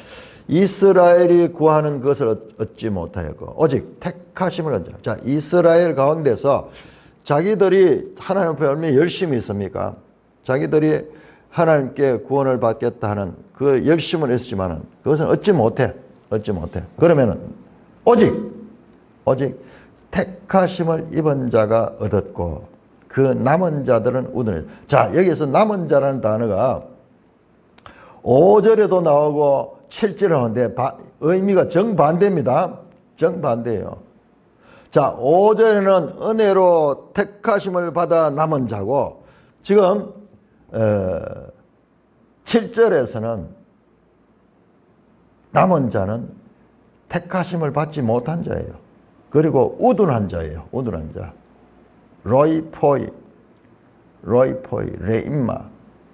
이스라엘이 구하는 것을 얻지 못하였고 오직 택하심을 얻은 자. 자, 이스라엘 가운데서 자기들이 하나님 앞에 얼마나 열심히 있습니까? 자기들이 하나님께 구원을 받겠다 하는 그 열심은 있었지만은 그것은 얻지 못해. 얻지 못해. 그러면은 오직 택하심을 입은 자가 얻었고 그 남은 자들은 우둔해. 자, 여기서 남은 자라는 단어가 5절에도 나오고 7절에 나오는데 의미가 정반대입니다. 정반대예요. 자, 5절에는 은혜로 택하심을 받아 남은 자고 지금 7절에서는 남은 자는 택하심을 받지 못한 자예요. 그리고 우둔한 자예요. 우둔한 자. 로이포이, 레임마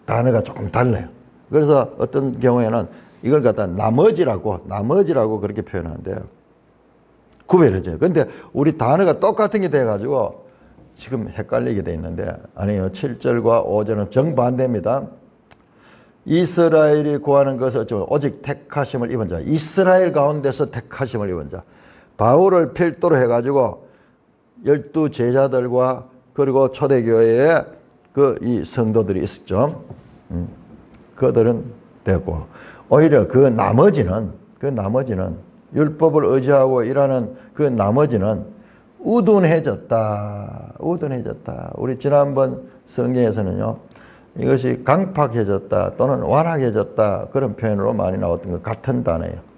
단어가 조금 달라요. 그래서 어떤 경우에는 이걸 갖다 나머지라고 그렇게 표현하는데요. 구별해줘요. 근데 우리 단어가 똑같은 게 돼가지고 지금 헷갈리게 돼 있는데 아니에요. 7절과 5절은 정반대입니다. 이스라엘이 구하는 것을 오직 택하심을 입은 자. 이스라엘 가운데서 택하심을 입은 자. 바울을 필두로 해가지고 12 제자들과 그리고 초대교회에 이 성도들이 있었죠. 그들은 되고 오히려 그 나머지는 율법을 의지하고 일하는 그 나머지는 우둔해졌다. 우리 지난번 성경에서는요. 이것이 강팍해졌다 또는 완악해졌다 그런 표현으로 많이 나왔던 것 같은 단어예요.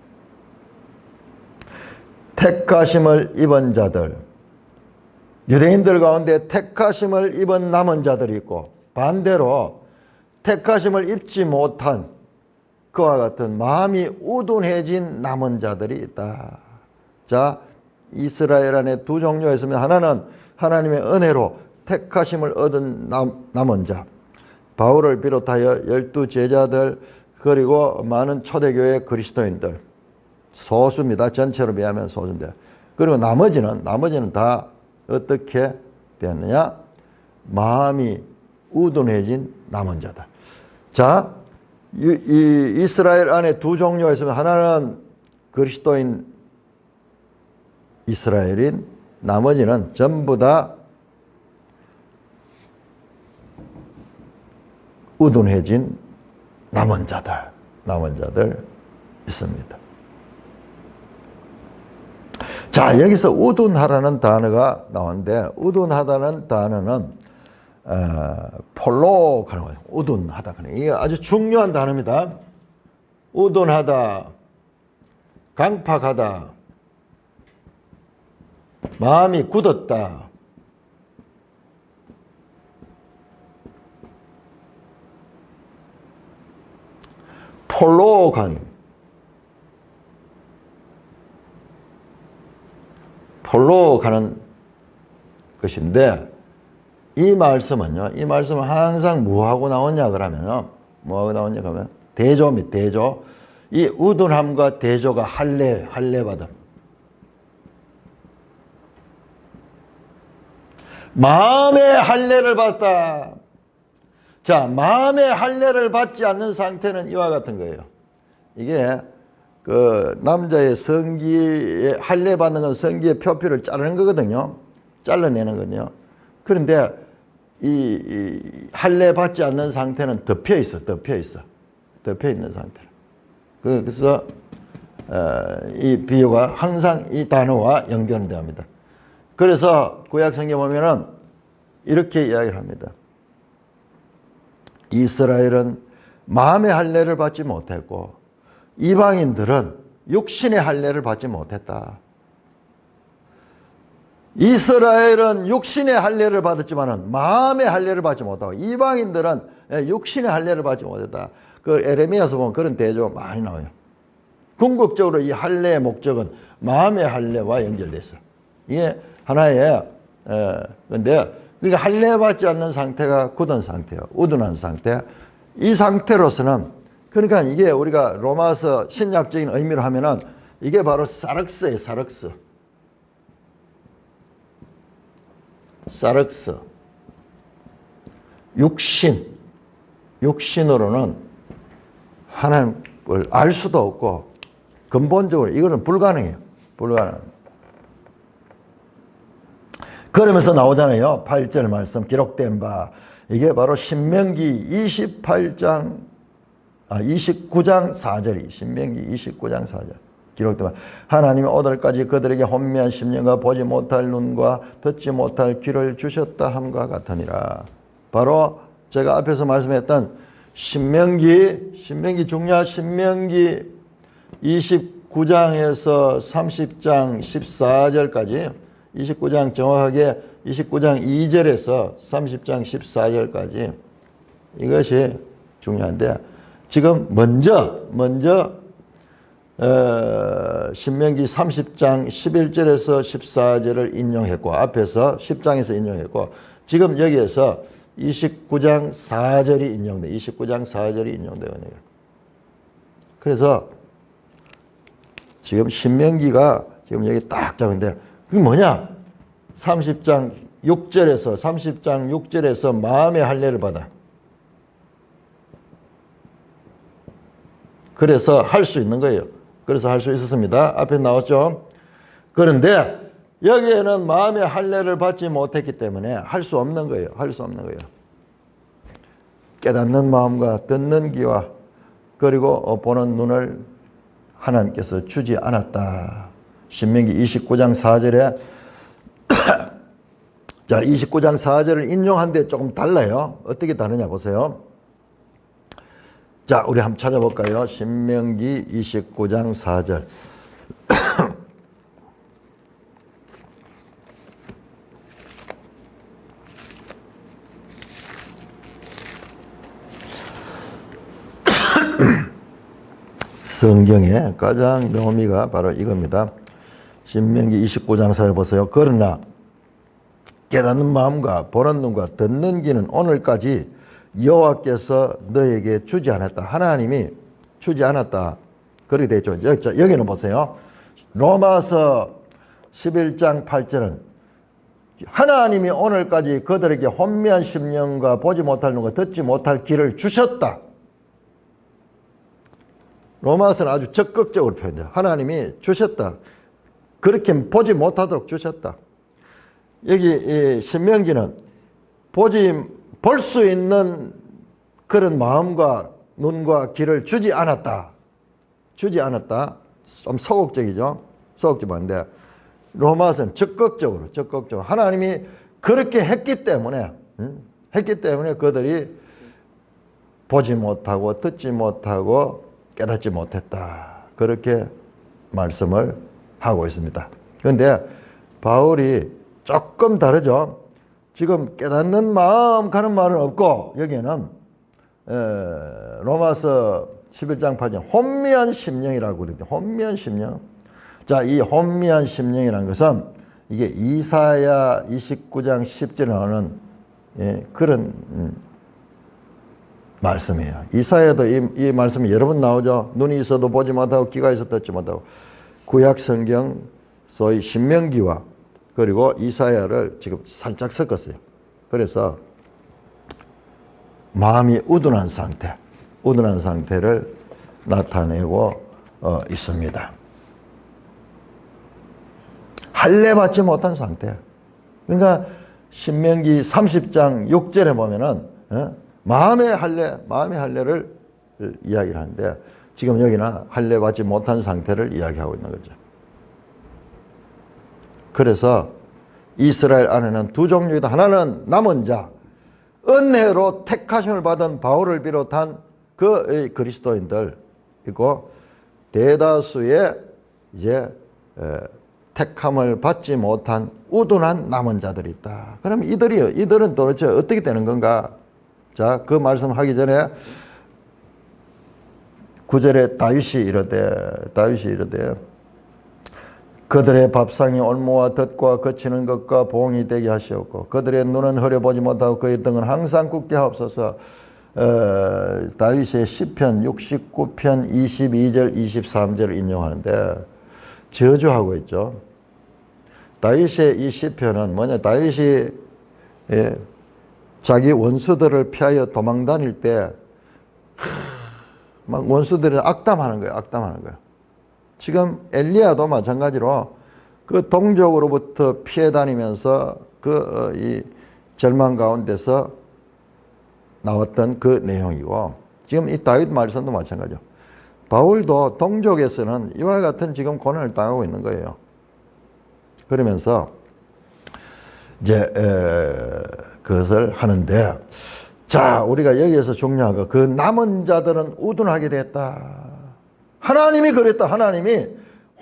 택하심을 입은 자들, 유대인들 가운데 택하심을 입은 남은 자들이 있고 반대로 택하심을 입지 못한 그와 같은 마음이 우둔해진 남은 자들이 있다. 자, 이스라엘 안에 두 종류가 있으면 하나는 하나님의 은혜로 택하심을 얻은 남은 자, 바울을 비롯하여 12 제자들 그리고 많은 초대교회 그리스도인들 소수입니다. 전체로 비하면 소수인데 그리고 나머지는 다 어떻게 되었느냐? 마음이 우둔해진 남은 자들. 자, 이 이스라엘 안에 두 종류가 있으면 하나는 그리스도인 이스라엘인 나머지는 전부 다 우둔해진 남은 자들 있습니다. 자, 여기서 우둔하라는 단어가 나오는데 우둔하다는 단어는 폴로크라고 해요. 우둔하다. 이게 아주 중요한 단어입니다. 우둔하다, 강팍하다, 마음이 굳었다. 폴로 강임. 폴로 가는 것인데, 이 말씀은요, 이 말씀은 항상 뭐하고 나오냐 그러면요, 뭐하고 나오냐 그러면, 대조입니다, 대조. 이 우둔함과 대조가 할례받음. 마음의 할례를 받다. 자, 마음의 할례를 받지 않는 상태는 이와 같은 거예요. 이게 그 남자의 성기에 할례 받는 건 성기의 표피를 자르는 거거든요. 잘라내는 거거든요. 그런데 이 할례 받지 않는 상태는 덮여 있어. 덮여 있는 상태로. 그래서 이 비유가 항상 이 단어와 연결됩니다. 그래서 구약 성경 보면은 이렇게 이야기를 합니다. 이스라엘은 마음의 할례를 받지 못했고 이방인들은 육신의 할례를 받지 못했다. 이스라엘은 육신의 할례를 받았지만은 마음의 할례를 받지 못하고 이방인들은 육신의 할례를 받지 못했다. 그 에레미야서 보면 그런 대조가 많이 나와요. 궁극적으로 이 할례의 목적은 마음의 할례와 연결돼 있어요. 이게 하나의 근데 그러니까 할례 받지 않는 상태가 굳은 상태예요. 우둔한 상태. 이 상태로서는 그러니까 이게 우리가 로마서 신약적인 의미로 하면은 이게 바로 사륵스예요. 사륵스. 육신으로는 하나님을 알 수도 없고 근본적으로 이거는 불가능해요. 그러면서 나오잖아요. 8절 말씀 기록된 바 이게 바로 신명기 29장 4절이 신명기 29장 4절 기록된 바 하나님이 오늘까지 그들에게 혼미한 심령과 보지 못할 눈과 듣지 못할 귀를 주셨다 함과 같으니라. 바로 제가 앞에서 말씀했던 신명기 중요한 신명기 29장에서 30장 14절까지 29장 정확하게 29장 2절에서 30장 14절까지 이것이 중요한데 지금 먼저 신명기 30장 11절에서 14절을 인용했고 앞에서 10장에서 인용했고 지금 여기에서 29장 4절이 인용돼 29장 4절이 인용되거든요. 그래서 지금 신명기가 지금 여기 딱 잡은데 그게 뭐냐? 30장 6절에서 마음의 할례를 받아. 그래서 할 수 있는 거예요. 그래서 할 수 있었습니다. 앞에 나왔죠. 그런데 여기에는 마음의 할례를 받지 못했기 때문에 할 수 없는 거예요. 깨닫는 마음과 듣는 귀와 그리고 보는 눈을 하나님께서 주지 않았다. 신명기 29장 4절에 자 29장 4절을 인용한데 조금 달라요. 어떻게 다르냐 보세요. 자 우리 한번 찾아볼까요? 신명기 29장 4절 성경의 가장 묘미가 바로 이겁니다. 신명기 29장 4절 보세요. 그러나 깨닫는 마음과 보는 눈과 듣는 귀는 오늘까지 여호와께서 너에게 주지 않았다. 하나님이 주지 않았다. 그렇게 되어 있죠. 여기는 보세요. 로마서 11장 8절은 하나님이 오늘까지 그들에게 혼미한 심령과 보지 못할 눈과 듣지 못할 귀를 주셨다. 로마서는 아주 적극적으로 표현돼요. 하나님이 주셨다. 그렇게 보지 못하도록 주셨다. 여기 신명기는 볼 수 있는 그런 마음과 눈과 귀를 주지 않았다. 좀 소극적이죠. 소극적인데 로마서는 적극적으로 하나님이 그렇게 했기 때문에 그들이 보지 못하고 듣지 못하고 깨닫지 못했다. 그렇게 말씀을 하고 있습니다. 그런데 바울이 조금 다르죠. 지금 깨닫는 마음 가는 말은 없고 여기에는 로마서 11장 8절 혼미한 심령이라고 그러거든요. 혼미한 심령. 자, 이 혼미한 심령이라는 것은 이게 이사야 29장 10절에 나오는 그런 말씀이에요. 이사야도 이 말씀이 여러 번 나오죠. 눈이 있어도 보지 못하고 귀가 있어도 듣지 못하고. 구약 성경 소위 신명기와 그리고 이사야를 지금 살짝 섞었어요. 그래서 마음이 우둔한 상태를 나타내고 있습니다. 할례 받지 못한 상태. 그러니까 신명기 30장 6절에 보면은 마음의 할례를 이야기를 하는데 지금 여기는 할례 받지 못한 상태를 이야기하고 있는 거죠. 그래서 이스라엘 안에는 두 종류이다. 하나는 남은 자, 은혜로 택하심을 받은 바울을 비롯한 그 그리스도인들 있고 대다수의 이제 택함을 받지 못한 우둔한 남은 자들이 있다. 그럼 이들은 도대체 어떻게 되는 건가? 자, 그 말씀하기 전에 9절에 다윗이 이르되 그들의 밥상이 올무와 덫과 거치는 것과 보응이 되게 하시옵고 그들의 눈은 흐려보지 못하고 그의 등은 항상 굳게 하옵소서. 다윗의 시편 69편 22절 23절을 인용하는데 저주하고 있죠. 다윗의 이 시편은 뭐냐? 다윗이 자기 원수들을 피하여 도망 다닐 때 막 원수들을 악담하는 거예요. 지금 엘리야도 마찬가지로 그 동족으로부터 피해 다니면서 이 절망 가운데서 나왔던 그 내용이고 지금 이 다윗 말씀도 마찬가지죠. 바울도 동족에서는 이와 같은 지금 고난을 당하고 있는 거예요. 그러면서 이제 그것을 하는데 자, 우리가 여기에서 중요한 거 그 남은 자들은 우둔하게 됐다. 하나님이 그랬다. 하나님이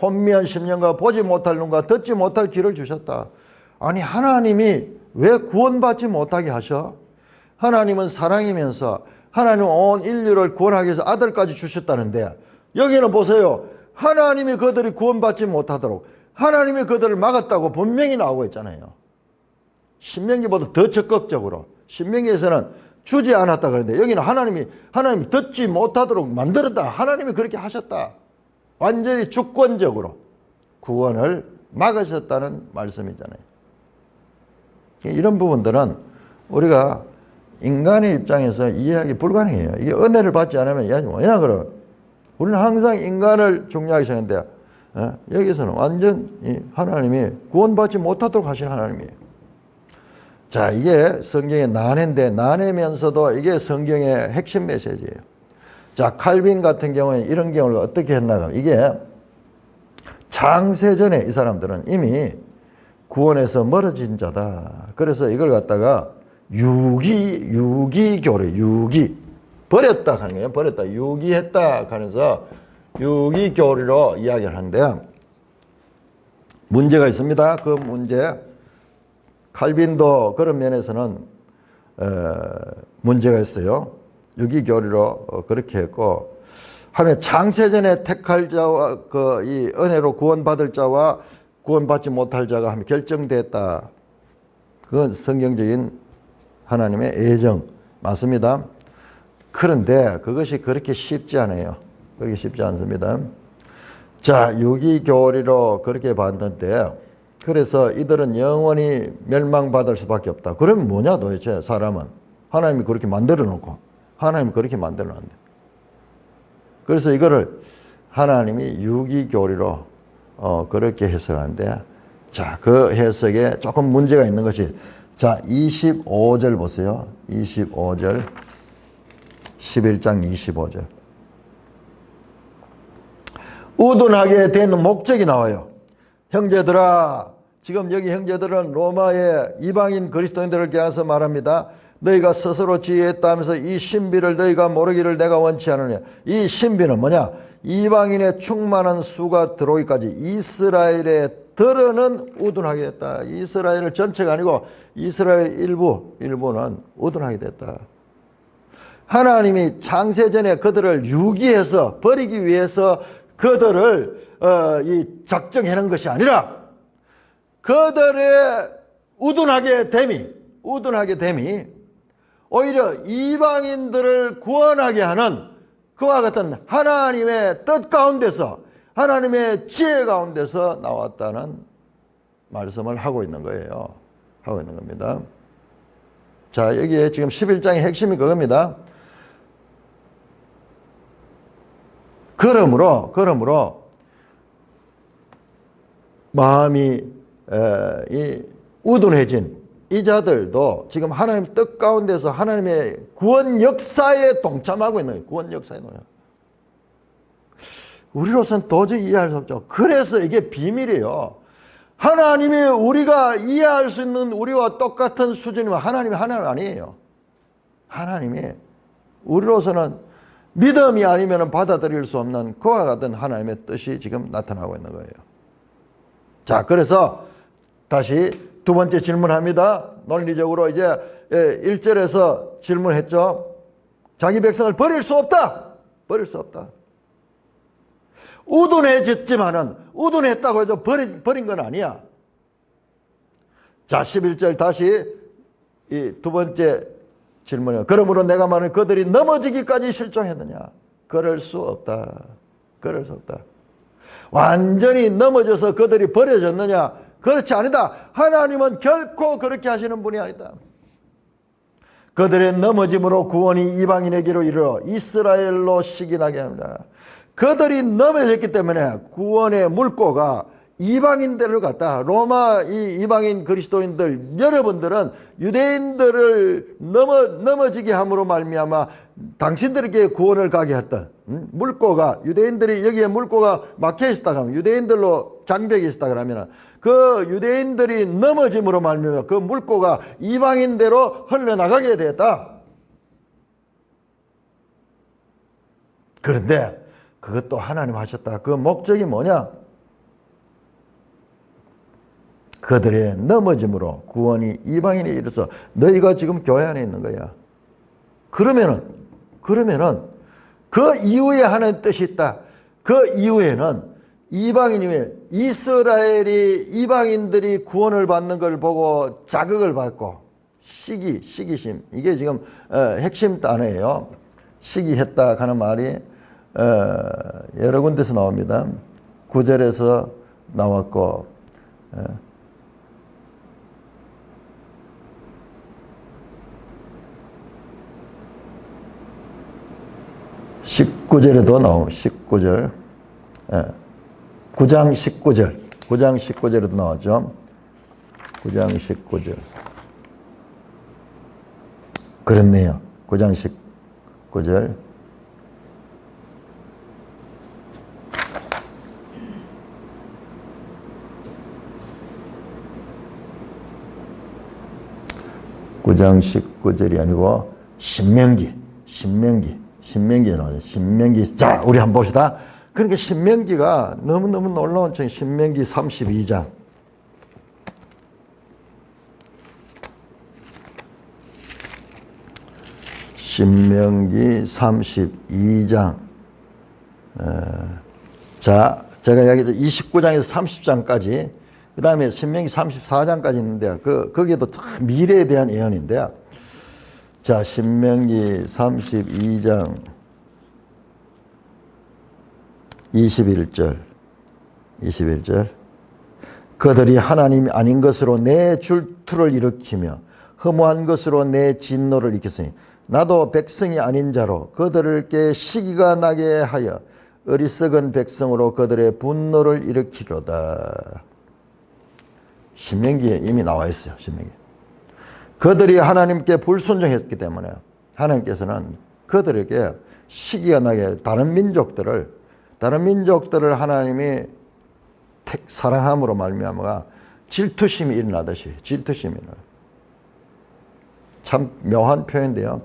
혼미한 심령과 보지 못할 눈과 듣지 못할 귀를 주셨다. 아니 하나님이 왜 구원받지 못하게 하셔? 하나님은 사랑이면서 하나님은 온 인류를 구원하기 위해서 아들까지 주셨다는데 여기는 보세요. 하나님이 그들이 구원받지 못하도록 하나님이 그들을 막았다고 분명히 나오고 있잖아요. 신명기보다 더 적극적으로. 신명기에서는 주지 않았다 그러는데 여기는 하나님이 듣지 못하도록 만들었다. 하나님이 그렇게 하셨다. 완전히 주권적으로 구원을 막으셨다는 말씀이잖아요. 이런 부분들은 우리가 인간의 입장에서 이해하기 불가능해요. 이게 은혜를 받지 않으면 이해하지 뭐냐 그럼. 우리는 항상 인간을 중요하게 생각하는데 여기서는 완전 하나님이 구원받지 못하도록 하신 하나님이에요. 자, 이게 성경의 난해인데 난해면서도 이게 성경의 핵심 메시지예요. 자, 칼빈 같은 경우에 이런 경우를 어떻게 했나 하면 이게 창세전에 이 사람들은 이미 구원에서 멀어진 자다. 그래서 이걸 갖다가 유기교래. 버렸다 하는 거예요. 버렸다. 유기했다 하면서 유기교리로 이야기를 하는데 문제가 있습니다. 그 문제 칼빈도 그런 면에서는 문제가 있어요. 유기교리로 그렇게 했고 하면 창세전에 택할 자와 이 은혜로 구원받을 자와 구원받지 못할 자가 하면 결정됐다. 그건 성경적인 하나님의 예정 맞습니다. 그런데 그것이 그렇게 쉽지 않아요. 그렇게 쉽지 않습니다. 자, 유기교리로 그렇게 봤는데 그래서 이들은 영원히 멸망받을 수밖에 없다. 그러면 뭐냐 도대체 사람은. 하나님이 그렇게 만들어 놓고 하나님이 그렇게 만들어 놨는데. 그래서 이거를 하나님이 유기교리로 그렇게 해석하는데 자, 그 해석에 조금 문제가 있는 것이 자, 25절 보세요. 25절 11장 25절 우둔하게 된 목적이 나와요. 형제들아, 지금 여기 형제들은 로마의 이방인 그리스도인들을 향해서 말합니다. 너희가 스스로 지혜했다면서 이 신비를 너희가 모르기를 내가 원치 않으냐. 이 신비는 뭐냐? 이방인의 충만한 수가 들어오기까지 이스라엘의 들어는 우둔하게 됐다. 이스라엘 전체가 아니고 이스라엘 일부는 우둔하게 됐다. 하나님이 창세전에 그들을 유기해서 버리기 위해서 그들을 작정해 놓은 것이 아니라 그들의 우둔하게 됨이 오히려 이방인들을 구원하게 하는 그와 같은 하나님의 뜻 가운데서, 하나님의 지혜 가운데서 나왔다는 말씀을 하고 있는 거예요. 하고 있는 겁니다. 자, 여기에 지금 11장의 핵심이 그겁니다. 그러므로 마음이 우둔해진 이 자들도 지금 하나님 뜻 가운데서 하나님의 구원 역사에 동참하고 있는 거예요. 구원 역사에 동참. 우리로서는 도저히 이해할 수 없죠. 그래서 이게 비밀이에요. 하나님이 우리가 이해할 수 있는 우리와 똑같은 수준이면 하나님이 하나님 아니에요. 하나님이 우리로서는 믿음이 아니면 받아들일 수 없는 그와 같은 하나님의 뜻이 지금 나타나고 있는 거예요. 자, 그래서 다시 두 번째 질문합니다. 논리적으로 이제 1절에서 질문했죠. 자기 백성을 버릴 수 없다. 버릴 수 없다. 우둔해졌지만은 우둔했다고 해도 버린 건 아니야. 자, 11절 다시 이 두 번째 질문이요. 그러므로 내가 말하는 그들이 넘어지기까지 실종했느냐? 그럴 수 없다. 그럴 수 없다. 완전히 넘어져서 그들이 버려졌느냐? 그렇지 아니다. 하나님은 결코 그렇게 하시는 분이 아니다. 그들의 넘어짐으로 구원이 이방인에게로 이르러 이스라엘로 시기나게 합니다. 그들이 넘어졌기 때문에 구원의 물꼬가 이방인들을 갖다 로마 이방인 그리스도인들 여러분들은 유대인들을 넘어지게 함으로 말미암아 당신들에게 구원을 가게 했던 물꼬가 유대인들이 여기에 물꼬가 막혀 있었다 그러면 유대인들로 장벽이 있었다 그러면 그 유대인들이 넘어짐으로 말미암아 그 물꼬가 이방인대로 흘러나가게 되었다. 그런데 그것도 하나님 하셨다. 그 목적이 뭐냐? 그들의 넘어짐으로 구원이 이방인에 이르러서 너희가 지금 교회 안에 있는 거야. 그러면은 그 이후에 하나님 뜻이 있다. 그 이후에는 이방인들이 구원을 받는 걸 보고 자극을 받고 시기심 이게 지금 핵심 단어예요. 시기했다 하는 말이 여러 군데서 나옵니다. 9절에서 나왔고 19절에도 나오고 19절 9장 19절에도 나왔죠. 9장 19절 그렇네요. 9장 19절 구장 19절이 아니고 신명기에 나오죠. 신명기. 자, 우리 한번 봅시다. 그러니까 신명기가 너무너무 놀라운 책. 신명기 32장. 신명기 32장. 자, 제가 여기 29장에서 30장까지 그 다음에 신명기 34장까지 있는데 거기에도 미래에 대한 예언인데 자, 신명기 32장 21절 그들이 하나님이 아닌 것으로 내 질투를 일으키며 허무한 것으로 내 진노를 일으켰으니 나도 백성이 아닌 자로 그들에게 시기가 나게 하여 어리석은 백성으로 그들의 분노를 일으키로다. 신명기에 이미 나와 있어요. 신명기. 그들이 하나님께 불순종했기 때문에 하나님께서는 그들에게 시기가 나게 다른 민족들을 하나님이 사랑함으로 말미암아 질투심이 일어나듯이 질투심이 일어나요. 참 묘한 표현인데요.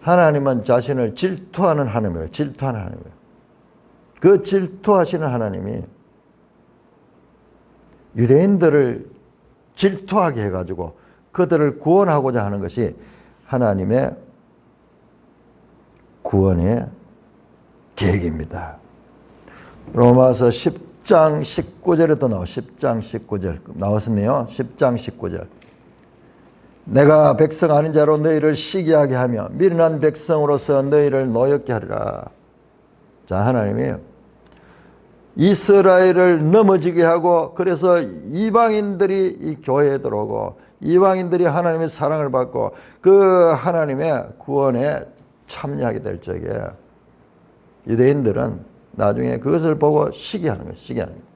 하나님은 자신을 질투하는 하나님이에요. 질투하는 하나님이에요. 그 질투하시는 하나님이 유대인들을 질투하게 해가지고 그들을 구원하고자 하는 것이 하나님의 구원의 계획입니다. 로마서 10장 19절에도 나와. 10장 19절 나왔었네요. 10장 19절. 내가 백성 아닌 자로 너희를 시기하게 하며 미련한 백성으로서 너희를 노엽게 하리라. 자, 하나님이 이스라엘을 넘어지게 하고, 그래서 이방인들이 이 교회에 들어오고 이방인들이 하나님의 사랑을 받고 그 하나님의 구원에 참여하게 될 적에 유대인들은 나중에 그것을 보고 시기하는 거예요. 시기하는 거예요.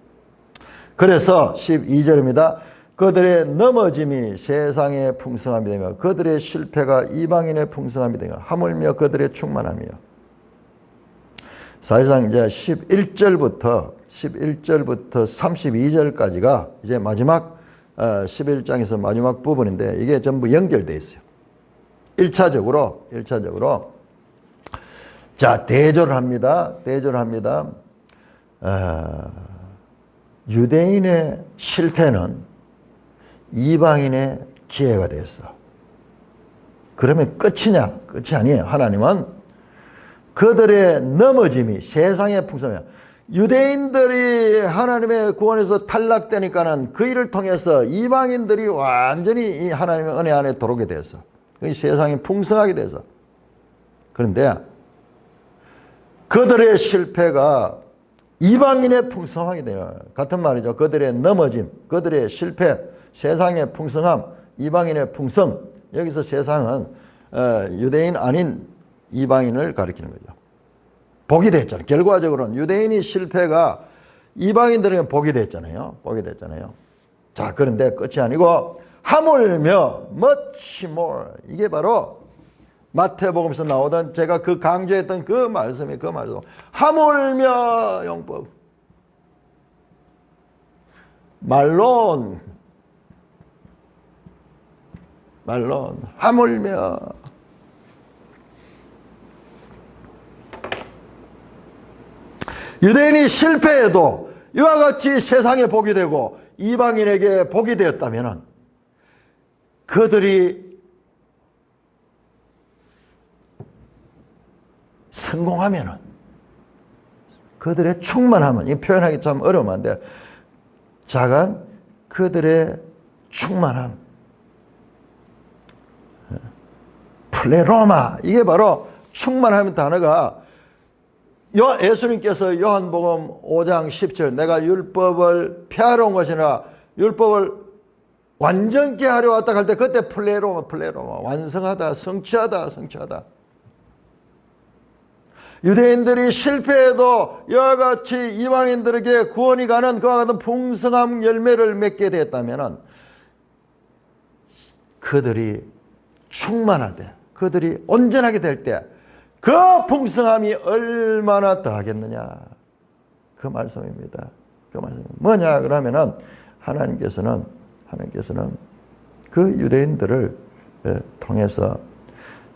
그래서 12절입니다. 그들의 넘어짐이 세상의 풍성함이 되며 그들의 실패가 이방인의 풍성함이 되며 하물며 그들의 충만함이요. 사실상 이제 11절부터 32절까지가 이제 마지막 11장에서 마지막 부분인데 이게 전부 연결되어 있어요. 1차적으로 자, 대조를 합니다. 유대인의 실패는 이방인의 기회가 되었어. 그러면 끝이냐? 끝이 아니에요. 하나님은 그들의 넘어짐이 세상의 풍성이야. 유대인들이 하나님의 구원에서 탈락되니까는 그 일을 통해서 이방인들이 완전히 이 하나님의 은혜 안에 들어오게 되었어. 세상이 풍성하게 돼서. 그런데 그들의 실패가 이방인의 풍성하게 돼요. 같은 말이죠. 그들의 넘어짐, 그들의 실패, 세상의 풍성함, 이방인의 풍성. 여기서 세상은 유대인 아닌 이방인을 가리키는 거죠. 복이 됐잖아요. 결과적으로는 유대인이 실패가 이방인들에게 복이 됐잖아요. 자, 그런데 끝이 아니고 하물며 much more, 이게 바로 마태복음에서 나오던 제가 그 강조했던 그 말씀 하물며 영법, 말론 하물며. 유대인이 실패해도 이와 같이 세상에 복이 되고 이방인에게 복이 되었다면 그들이 성공하면, 그들의 충만함은, 이 표현하기 참 어려운데 작은 그들의 충만함, 플레로마, 이게 바로 충만함의 단어가 예수님께서 요한복음 5장 10절 내가 율법을 폐하러 온 것이나 율법을 완전케 하려 왔다 할 때 그때 플레로마 완성하다, 성취하다. 유대인들이 실패해도 이와 같이 이방인들에게 구원이 가는 그와 같은 풍성한 열매를 맺게 되었다면 그들이 충만할 때, 그들이 온전하게 될 때 그 풍성함이 얼마나 더하겠느냐, 그 말씀입니다. 그 말씀 뭐냐 그러면은 하나님께서는 그 유대인들을 통해서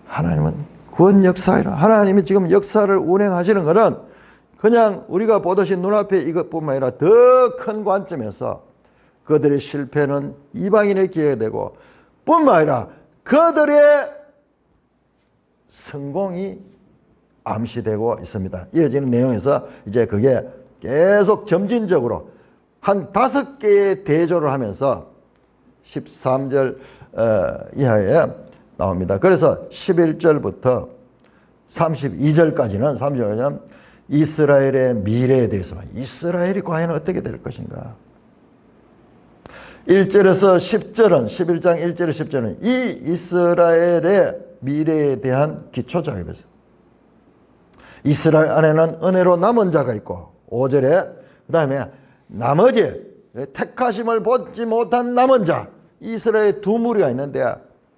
하나님은 구원 역사이라, 하나님이 지금 역사를 운행하시는 것은 그냥 우리가 보듯이 눈앞에 이것뿐만 아니라 더 큰 관점에서 그들의 실패는 이방인의 기회가 되고 뿐만 아니라 그들의 성공이 암시되고 있습니다. 이어지는 내용에서 이제 그게 계속 점진적으로 한 5개의 대조를 하면서 13절 이하에 나옵니다. 그래서 11절부터 32절까지는 이스라엘의 미래에 대해서만, 이스라엘이 과연 어떻게 될 것인가. 1절에서 10절은, 11장 1절에서 10절은 이 이스라엘의 미래에 대한 기초 작업이었어요. 이스라엘 안에는 은혜로 남은 자가 있고, 5절에 그 다음에 나머지 택하심을 받지 못한 남은 자, 이스라엘 두 무리가 있는데,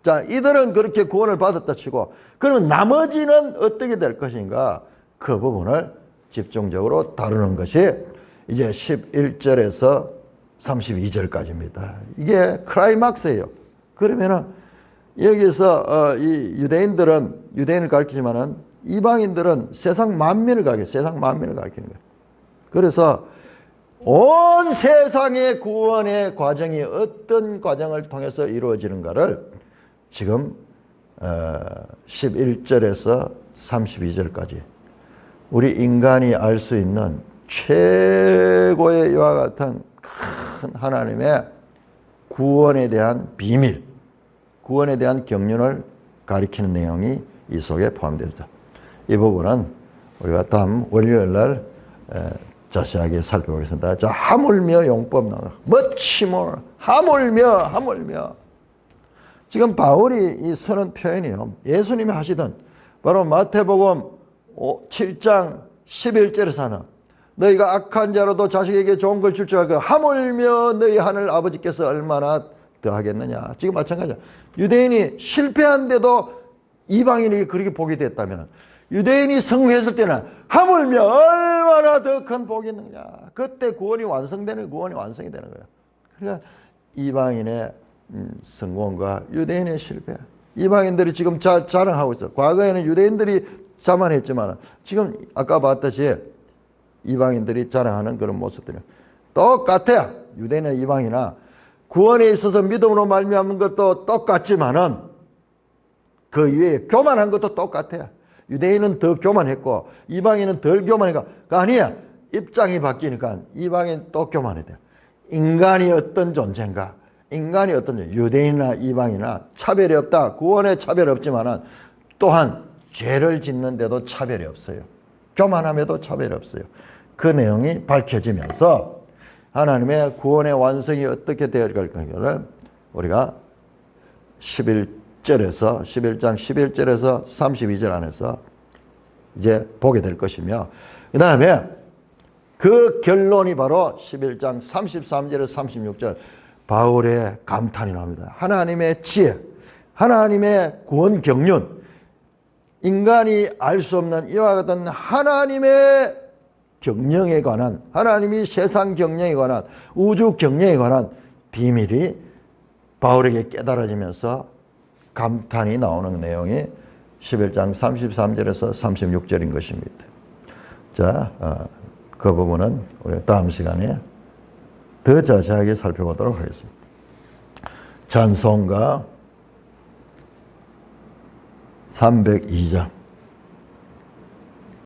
자, 이들은 그렇게 구원을 받았다 치고, 그러면 나머지는 어떻게 될 것인가, 그 부분을 집중적으로 다루는 것이 이제 11절에서 32절까지입니다. 이게 클라이막스예요. 그러면은 여기서 이 유대인을 가르치지만은 이방인들은 세상 만민을 가르치는 거예요. 그래서 온 세상의 구원의 과정이 어떤 과정을 통해서 이루어지는가를 지금 11절에서 32절까지 우리 인간이 알 수 있는 최고의 이와 같은 큰 하나님의 구원에 대한 비밀, 구원에 대한 경륜을 가리키는 내용이 이 속에 포함되어 있다. 이 부분은 우리가 다음 월요일 날 자세하게 살펴보겠습니다. 자, 하물며 용법 나가. much more. 하물며. 지금 바울이 이 쓰는 표현이요. 예수님이 하시던 바로 마태복음 7장 11절에서 하는 너희가 악한 자로도 자식에게 좋은 걸 줄 줄 알고 하물며 너희 하늘 아버지께서 얼마나 더하겠느냐. 지금 마찬가지야. 유대인이 실패한데도 이방인이 그렇게 복이 됐다면 유대인이 성공했을 때는 하물며 얼마나 더 큰 복이 있느냐. 그때 구원이 완성이 되는 거예요. 그러니까 이방인의 성공과 유대인의 실패. 이방인들이 지금 자랑하고 있어. 과거에는 유대인들이 자만했지만 지금 아까 봤듯이 이방인들이 자랑하는 그런 모습들이 똑같아요. 유대인이나 이방이나 구원에 있어서 믿음으로 말미암은 것도 똑같지만은 그 위에 교만한 것도 똑같아요. 유대인은 더 교만했고 이방인은 덜 교만해가 아니야. 입장이 바뀌니까 이방인 또 교만해야 돼요. 인간이 어떤 존재인가? 유대인이나 이방이나 차별이 없다. 구원에 차별이 없지만은 또한 죄를 짓는데도 차별이 없어요. 교만함에도 차별이 없어요. 그 내용이 밝혀지면서 하나님의 구원의 완성이 어떻게 되어야 할까를 우리가 11장 11절에서 32절 안에서 이제 보게 될 것이며 그 다음에 그 결론이 바로 11장 33절에서 36절 바울의 감탄이 나옵니다. 하나님의 지혜, 하나님의 구원 경륜, 인간이 알 수 없는 이와 같은 하나님의 경영에 관한, 하나님이 세상 경영에 관한, 우주 경영에 관한 비밀이 바울에게 깨달아지면서 감탄이 나오는 내용이 11장 33절에서 36절인 것입니다. 자, 그 부분은 우리가 다음 시간에 더 자세하게 살펴보도록 하겠습니다. 찬송가 302장